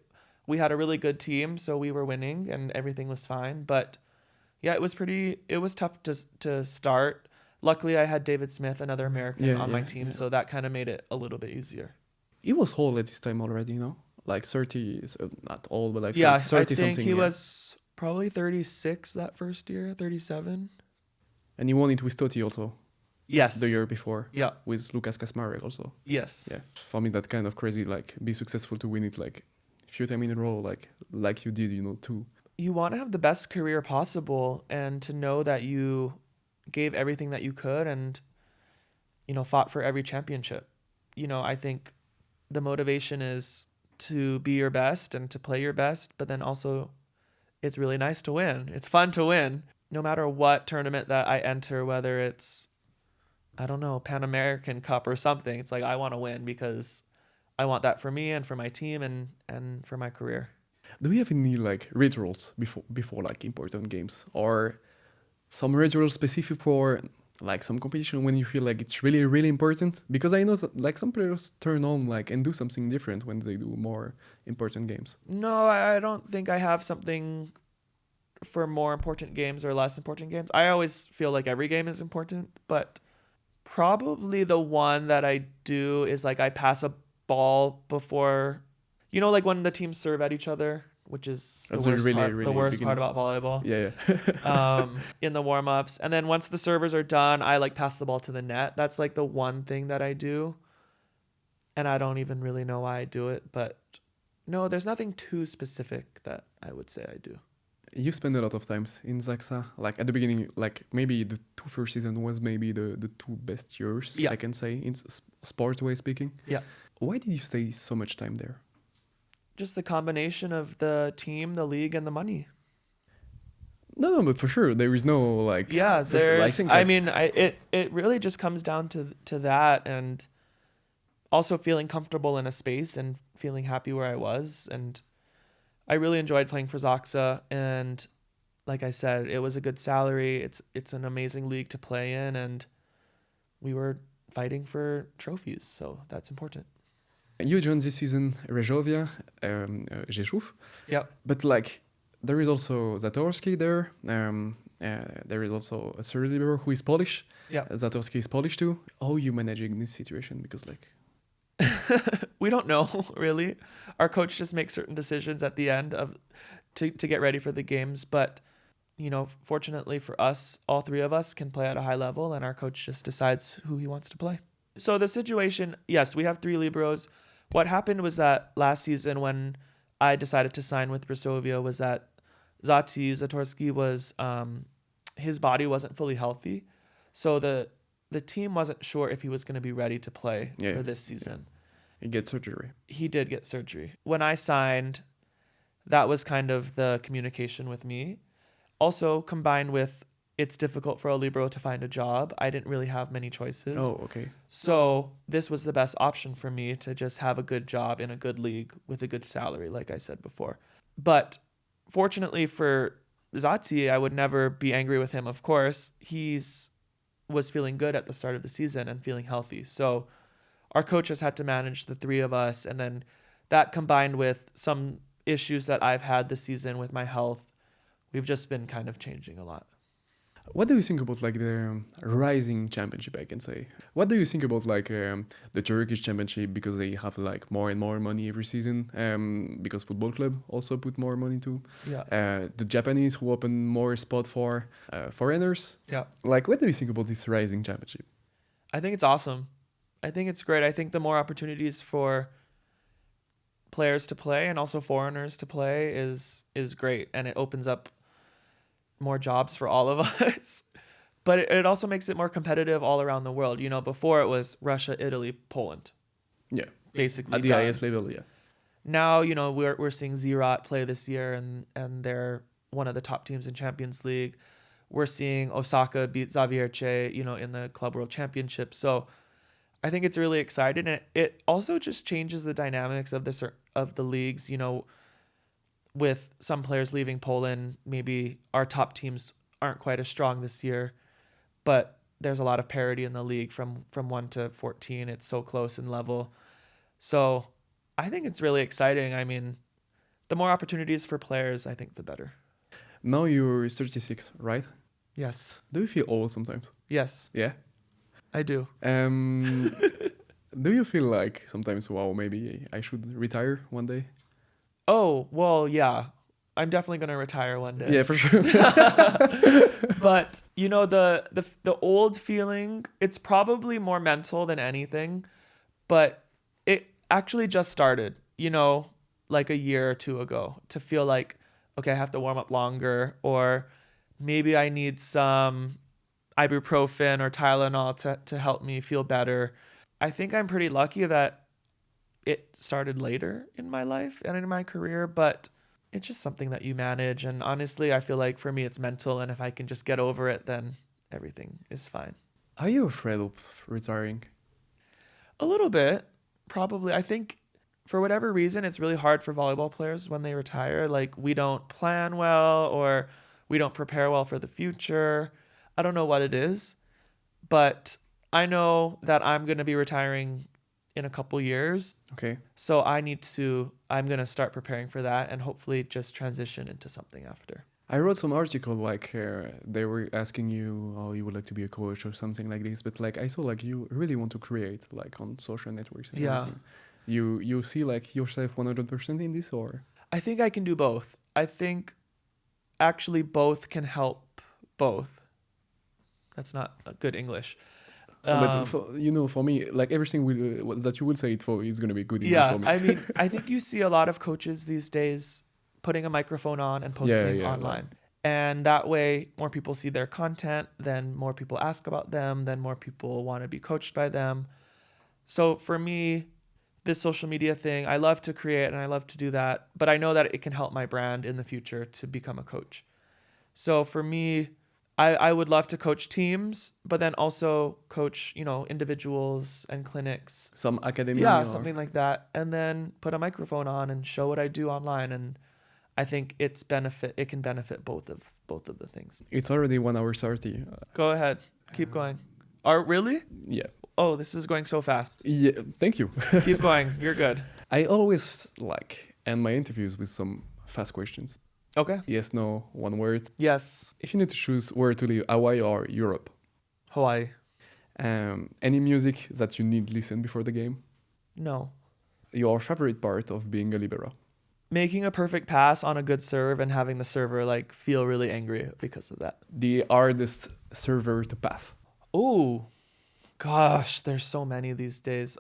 we had a really good team, so we were winning, and everything was fine. But yeah, it was tough to start. Luckily, I had David Smith, another American, on my team, so that kind of made it a little bit easier. He was old at this time already, like 30, so not old, but like 30 I something. think he was probably 36 that first year, 37. And he won it with Totti also. Yes. The year before. Yeah. With Lukas Kasmarek also. Yes. Yeah. For me, that's kind of crazy, like, be successful to win it, like, a few times in a row, like you did, too. You want to have the best career possible, and to know that you gave everything that you could and, fought for every championship. I think the motivation is to be your best and to play your best, but then also it's really nice to win. It's fun to win. No matter what tournament that I enter, whether it's, I don't know, Pan American Cup or something, it's like I want to win because I want that for me and for my team and for my career. Do we have any like rituals before like important games, or some rituals specific for like some competition when you feel like it's really, really important? Because I know that like some players turn on like and do something different when they do more important games. No, I don't think I have something for more important games or less important games. I always feel like every game is important, but probably the one that I do is like I pass a ball before, like when the teams serve at each other, which is That's a really, the really worst part beginning. about volleyball. Yeah, yeah. In the warm-ups. And then once the servers are done, I like pass the ball to the net. That's like the one thing that I do. And I don't even really know why I do it, but no, there's nothing too specific that I would say I do. You spend a lot of times in Zaxa. Like at the beginning, like maybe the two first season was maybe the two best years, Yeah. I can say, in sport way speaking. Yeah. Why did you stay so much time there? Just the combination of the team, the league, and the money. No, but for sure, there is no like. Yeah, for sure, there's. think, I like, mean, it really just comes down to that, and also feeling comfortable in a space and feeling happy where I was. And I really enjoyed playing for Zaxa, and like I said, it was a good salary. It's an amazing league to play in, and we were fighting for trophies, so that's important. You joined this season Resovia, Rzeszów. Yeah. But like, there is also Zatorski there. There is also a third libero who is Polish. Yeah. Zatorski is Polish too. How are you managing this situation? Because like, we don't know really. Our coach just makes certain decisions at the end to get ready for the games, but fortunately for us, all three of us can play at a high level, and our coach just decides who he wants to play. So the situation, yes, we have 3 liberos. What happened was that last season when I decided to sign with Resovia was that Zatorski was his body wasn't fully healthy, so the team wasn't sure if he was going to be ready to play for this season. Yeah. He gets surgery. He did get surgery. When I signed, that was kind of the communication with me. Also, combined with it's difficult for a libero to find a job, I didn't really have many choices. Oh, okay. So this was the best option for me to just have a good job in a good league with a good salary, like I said before. But fortunately for Zati, I would never be angry with him, of course. Was feeling good at the start of the season and feeling healthy. So our coaches had to manage the 3 of us. And then that combined with some issues that I've had this season with my health, we've just been kind of changing a lot. What do you think about like the rising championship, I can say? What do you think about like the Turkish championship, because they have like more and more money every season, because football club also put more money too. Yeah. The Japanese who open more spot for foreigners. Yeah. Like, what do you think about this rising championship? I think it's awesome. I think it's great. I think the more opportunities for players to play and also foreigners to play is great, and it opens up more jobs for all of us. But it also makes it more competitive all around the world. Before it was Russia, Italy, Poland. Yeah. Basically. At the highest level, yeah. Now, we're seeing Ziraat play this year, and they're one of the top teams in Champions League. We're seeing Osaka beat Zavierce, in the Club World Championship. So I think it's really exciting. And it also just changes the dynamics of the leagues, with some players leaving Poland. Maybe our top teams aren't quite as strong this year, but there's a lot of parity in the league from 1 to 14. It's so close in level. So I think it's really exciting. I mean, the more opportunities for players, I think the better. Now you're 36, right? Yes. Do you feel old sometimes? Yes, Yeah. I do. Do you feel like sometimes, wow, maybe I should retire one day? Oh, well, yeah. I'm definitely going to retire one day. Yeah, for sure. But, the old feeling, it's probably more mental than anything, but it actually just started, like a year or 2 ago, to feel like, okay, I have to warm up longer, or maybe I need some ibuprofen or Tylenol to help me feel better. I think I'm pretty lucky that it started later in my life and in my career, but it's just something that you manage. And honestly, I feel like for me, it's mental. And if I can just get over it, then everything is fine. Are you afraid of retiring? A little bit, probably. I think for whatever reason, it's really hard for volleyball players when they retire. Like, we don't plan well, or we don't prepare well for the future. I don't know what it is, but I know that I'm going to be retiring in a couple years. Okay. So I'm going to start preparing for that and hopefully just transition into something after. I wrote some article like they were asking you, oh, you would like to be a coach or something like this, but like I saw like you really want to create like on social networks and everything. You see like yourself 100% in this, or? I think I can do both. I think actually both can help both. That's not a good English. But for me, like everything that you will say it for is gonna be good English for me. I mean, I think you see a lot of coaches these days putting a microphone on and posting online. And that way, more people see their content, then more people ask about them, then more people want to be coached by them. So for me, this social media thing, I love to create and I love to do that, but I know that it can help my brand in the future to become a coach. So for me, I would love to coach teams, but then also coach, individuals and clinics. Some academy. Yeah, something like that. And then put a microphone on and show what I do online. And I think it can benefit both of the things. It's already 1 hour 30. Go ahead. Keep going. Really? Yeah. Oh, this is going so fast. Yeah, thank you. Keep going. You're good. I always end my interviews with some fast questions. Okay. Yes, no, one word. Yes. If you need to choose where to live, Hawaii or Europe? Hawaii. Any music that you need to listen before the game? No. Your favorite part of being a libero? Making a perfect pass on a good serve and having the server feel really angry because of that. The hardest server to pass? Oh, gosh, there's so many these days.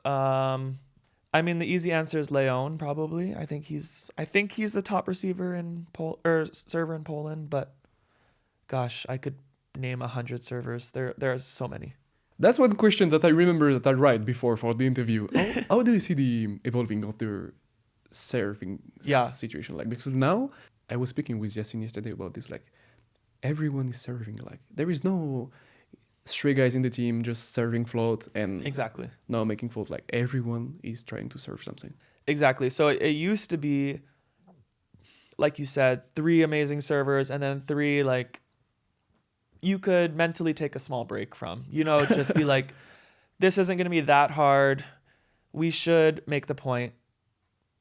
I mean, the easy answer is Leon, probably. I think he's the top receiver server in Poland, but gosh, I could name 100 servers. There's so many. That's one question that I remember that I write before for the interview. How do you see the evolving of the serving situation? Because now I was speaking with Yasin yesterday about this. Everyone is serving. There is no three guys in the team just serving float and exactly now making float. Everyone is trying to serve something. Exactly. So it used to be, like you said, 3 amazing servers and then 3 you could mentally take a small break from. Just be like, this isn't going to be that hard. We should make the point.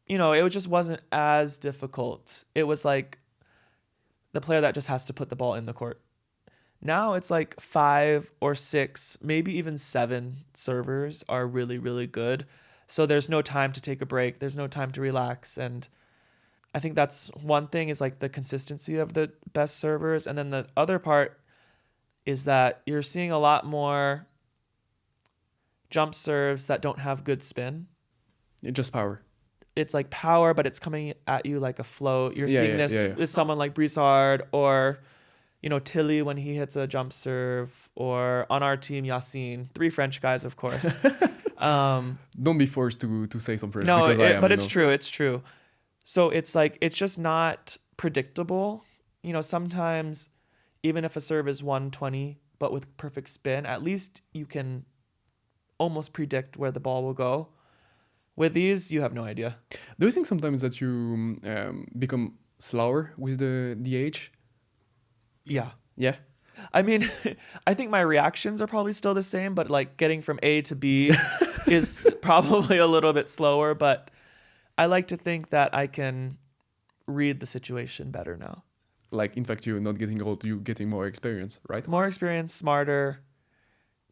It just wasn't as difficult. It was the player that just has to put the ball in the court. Now it's 5 or 6, maybe even 7 servers are really, really good. So there's no time to take a break. There's no time to relax. And I think that's one thing is the consistency of the best servers. And then the other part is that you're seeing a lot more jump serves that don't have good spin. Just power. It's power, but it's coming at you like a float. You're seeing this with someone like Broussard or, Tilly when he hits a jump serve, or on our team, Yasin. 3 French guys, of course. Don't be forced to say some French. No, because but it's true. It's true. So it's it's just not predictable. Sometimes even if a serve is 120, but with perfect spin, at least you can almost predict where the ball will go. With these, you have no idea. Do you think sometimes that you become slower with the age? Yeah. Yeah. I mean, I think my reactions are probably still the same, but getting from A to B is probably a little bit slower. But I like to think that I can read the situation better now. In fact, you're not getting old, you're getting more experience, right? More experience, smarter.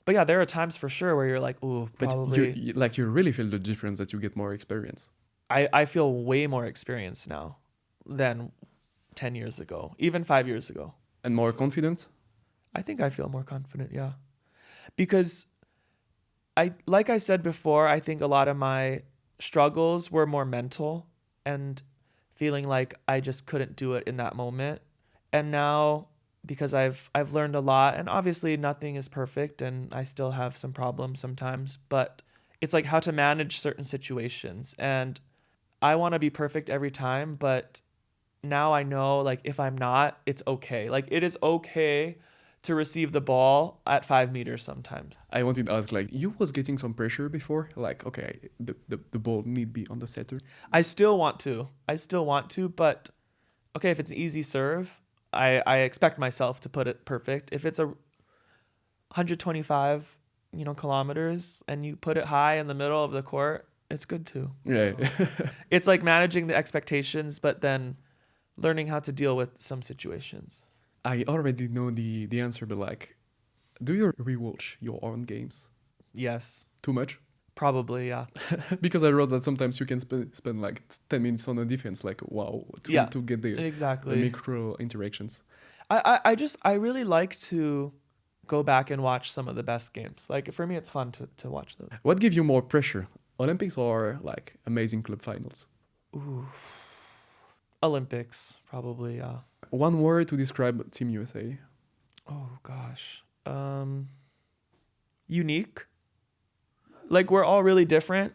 But yeah, there are times for sure where you're ooh, probably. But you really feel the difference that you get more experience. I feel way more experience now than 10 years ago, even 5 years ago. And more confident? I think I feel more confident, yeah. Because like I said before, I think a lot of my struggles were more mental and feeling like I just couldn't do it in that moment. And now, because I've learned a lot, and obviously nothing is perfect and I still have some problems sometimes, but it's how to manage certain situations. And I want to be perfect every time, but now I know if I'm not, it's okay. It is okay to receive the ball at 5 meters sometimes. I wanted to ask, you was getting some pressure before? Okay, the ball need be on the setter? I still want to, but okay, if it's an easy serve, I expect myself to put it perfect. If it's a 125 kilometers and you put it high in the middle of the court, it's good too. Yeah. So it's like managing the expectations, but then learning how to deal with some situations. I already know the answer, but like, do you rewatch your own games? Yes, Too much? probably, yeah. Because I wrote that sometimes you can spend like 10 minutes on a defense, like, wow, to get the Exactly. micro interactions. I really like to go back and watch some of the best games. Like for me, it's fun to watch those. What gives you more pressure, Olympics or like amazing club finals? Ooh. Olympics, probably, yeah. One word to describe Team USA. Oh gosh. Unique. Like we're all really different.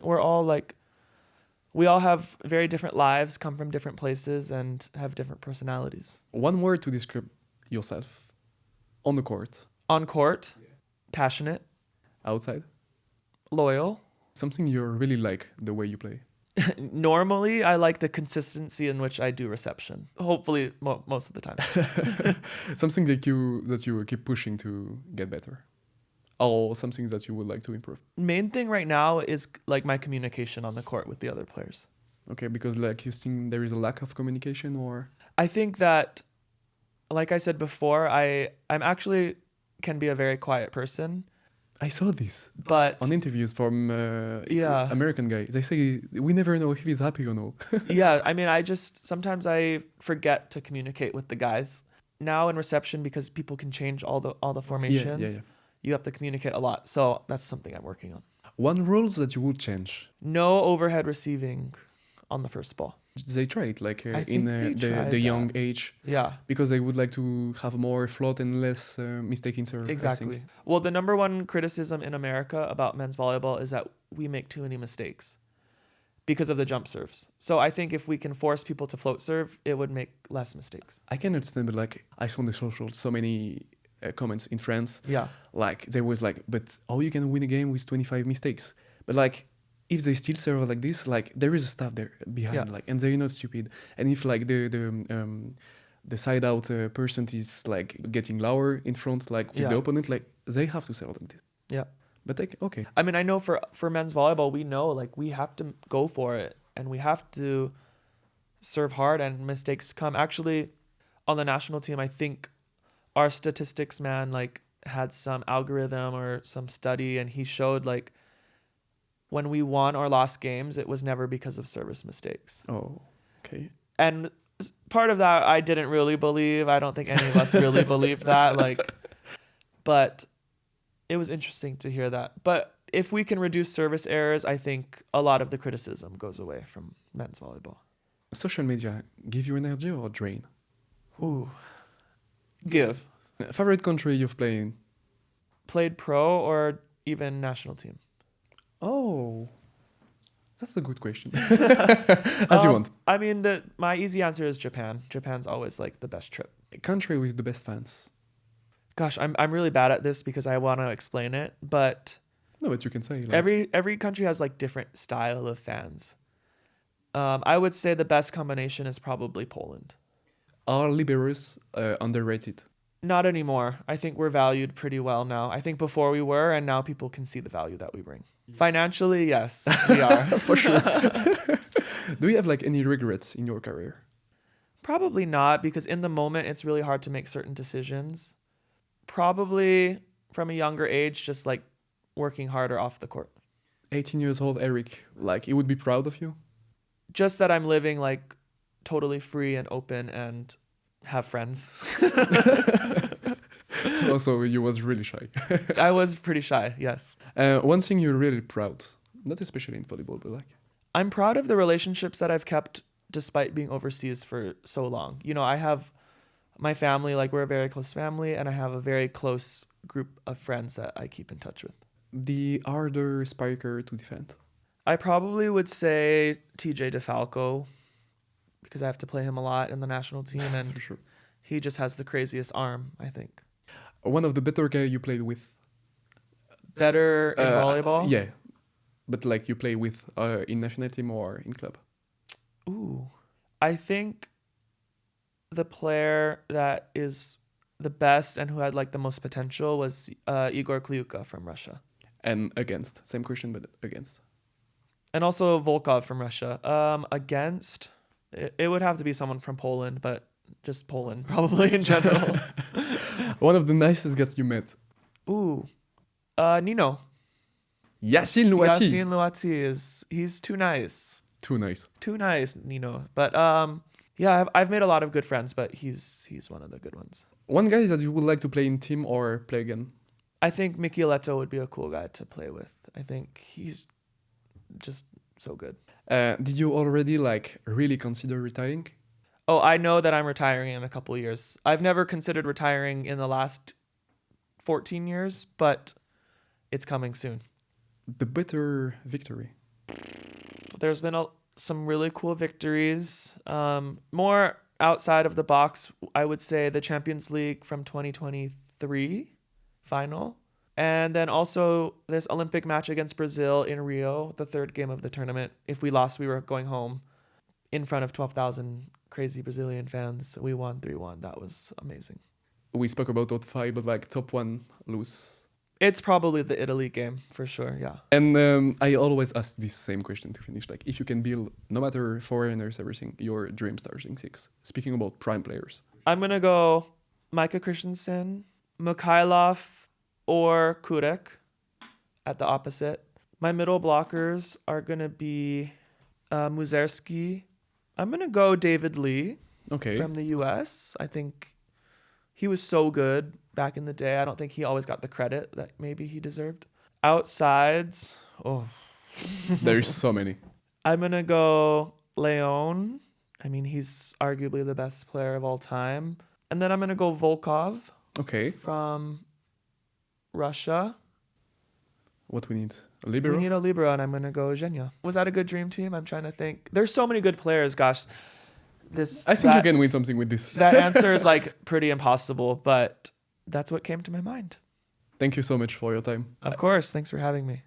We all have very different lives, come from different places, and have different personalities. One word to describe yourself on the court. On court, passionate, Outside. loyal. Something you really like the way you play. Normally, I like the consistency in which I do reception. Hopefully, most of the time. Something that you keep pushing to get better. Or something that you would like to improve. Main thing right now is like my communication on the court with the other players. Okay, because like you think there is a lack of communication or... I think that, like I said before, I'm actually can be a very quiet person. I saw this But on interviews from Yeah. American guy. They say we never know if he's happy or no. yeah, I mean, sometimes I forget to communicate with the guys. Now in reception, because people can change all the formations, yeah. you have to communicate a lot. So that's something I'm working on. One rules that you would change. No overhead receiving on the first ball. They try it like I in think they tried the young that. age Yeah, because they would like to have more float and less mistake in serve. I exactly. think. Well, the number one criticism in America about men's volleyball is that we make too many mistakes because of the jump serves. So I think if we can force people to float serve, it would make less mistakes. I can understand, but like I saw on the social so many comments in France. Yeah. Like there was like, but how you can win a game with 25 mistakes? But like, if they still serve like this, like there is a staff there behind, Yeah. like, and they're not stupid. And if like the side out person is like getting lower in front, like with the Yeah. opponent, like they have to serve like this. Yeah. But like, okay, I mean, I know for men's volleyball, we know like we have to go for it and we have to serve hard and mistakes come. Actually, on the national team, I think our statistics man like had some algorithm or some study and he showed like when we won or lost games, it was never because of service mistakes. oh, okay. And part of that I didn't really believe. I don't think any of us really believed that. Like, but it was interesting to hear that. But if we can reduce service errors, I think a lot of the criticism goes away from men's volleyball. Social media give you energy or drain? Ooh. Give. Favorite country you've played in? Played pro or even national team? Oh, that's a good question. As you want. I mean, my easy answer is Japan. Japan's always like the best trip. Country with the best fans. Gosh, I'm really bad at this because I want to explain it, but No, but you can say like, every country has like different style of fans. I would say the best combination is probably Poland. are liberos underrated? Not anymore. I think we're valued pretty well now. I think before we were, and now people can see the value that we bring. Financially, yes, we are. For sure. Do you have like any regrets in your career? Probably not, because in the moment, it's really hard to make certain decisions. Probably from a younger age, just like working harder off the court. 18 years old Erik, like he would be proud of you? Just that I'm living like totally free and open and have friends. Also, you was really shy. I was pretty shy, yes. One thing you're really proud, not especially in volleyball, but like... I'm proud of the relationships that I've kept despite being overseas for so long. You know, I have my family, like we're a very close family, and I have a very close group of friends that I keep in touch with. The harder spiker to defend? I probably would say TJ DeFalco, because I have to play him a lot in the national team, and For sure. he just has the craziest arm, I think. One of the better guys you played with? Better in volleyball? Yeah. But like you play with in national team or in club? Ooh. I think the player that is the best and who had like the most potential was Igor Kliuka from Russia. And against. Same question, but against. And also Volkov from Russia. Against, it would have to be someone from Poland, but just Poland probably in general. One of the nicest guys you met. Ooh, Nino. Yassin Louati. Yassin Louati he's too nice. Too nice. Too nice, Nino. But yeah, I've made a lot of good friends, but he's one of the good ones. One guy that you would like to play in team or play again? I think Michieletto would be a cool guy to play with. I think he's just so good. Did you already really consider retiring? Oh, I know that I'm retiring in a couple of years. I've never considered retiring in the last 14 years, but it's coming soon. The better victory. There's been some really cool victories. More outside of the box, I would say the Champions League from 2023 final. And then also this Olympic match against Brazil in Rio, the third game of the tournament. If we lost, we were going home in front of 12,000 crazy Brazilian fans. We won 3-1. That was amazing. We spoke about top 5, but top 1 lose. It's probably the Italy game for sure, yeah. And I always ask this same question to finish. If you can build, no matter foreigners, everything, your dream starting 6. Speaking about prime players. I'm going to go Micah Christensen, Mikhailov, or Kurek at the opposite. My middle blockers are going to be Muzerski. I'm going to go David Lee from the US. I think he was so good back in the day. I don't think he always got the credit that maybe he deserved. Outsides, There's so many. I'm going to go Leon. I mean, he's arguably the best player of all time. And then I'm going to go Volkov. Okay. From Russia. What we need? A libero? We need a libero, and I'm going to go Zhenya. Was that a good dream team? I'm trying to think. There's so many good players, gosh. I think you can win something with this. That answer is pretty impossible, but that's what came to my mind. Thank you so much for your time. Of course. Thanks for having me.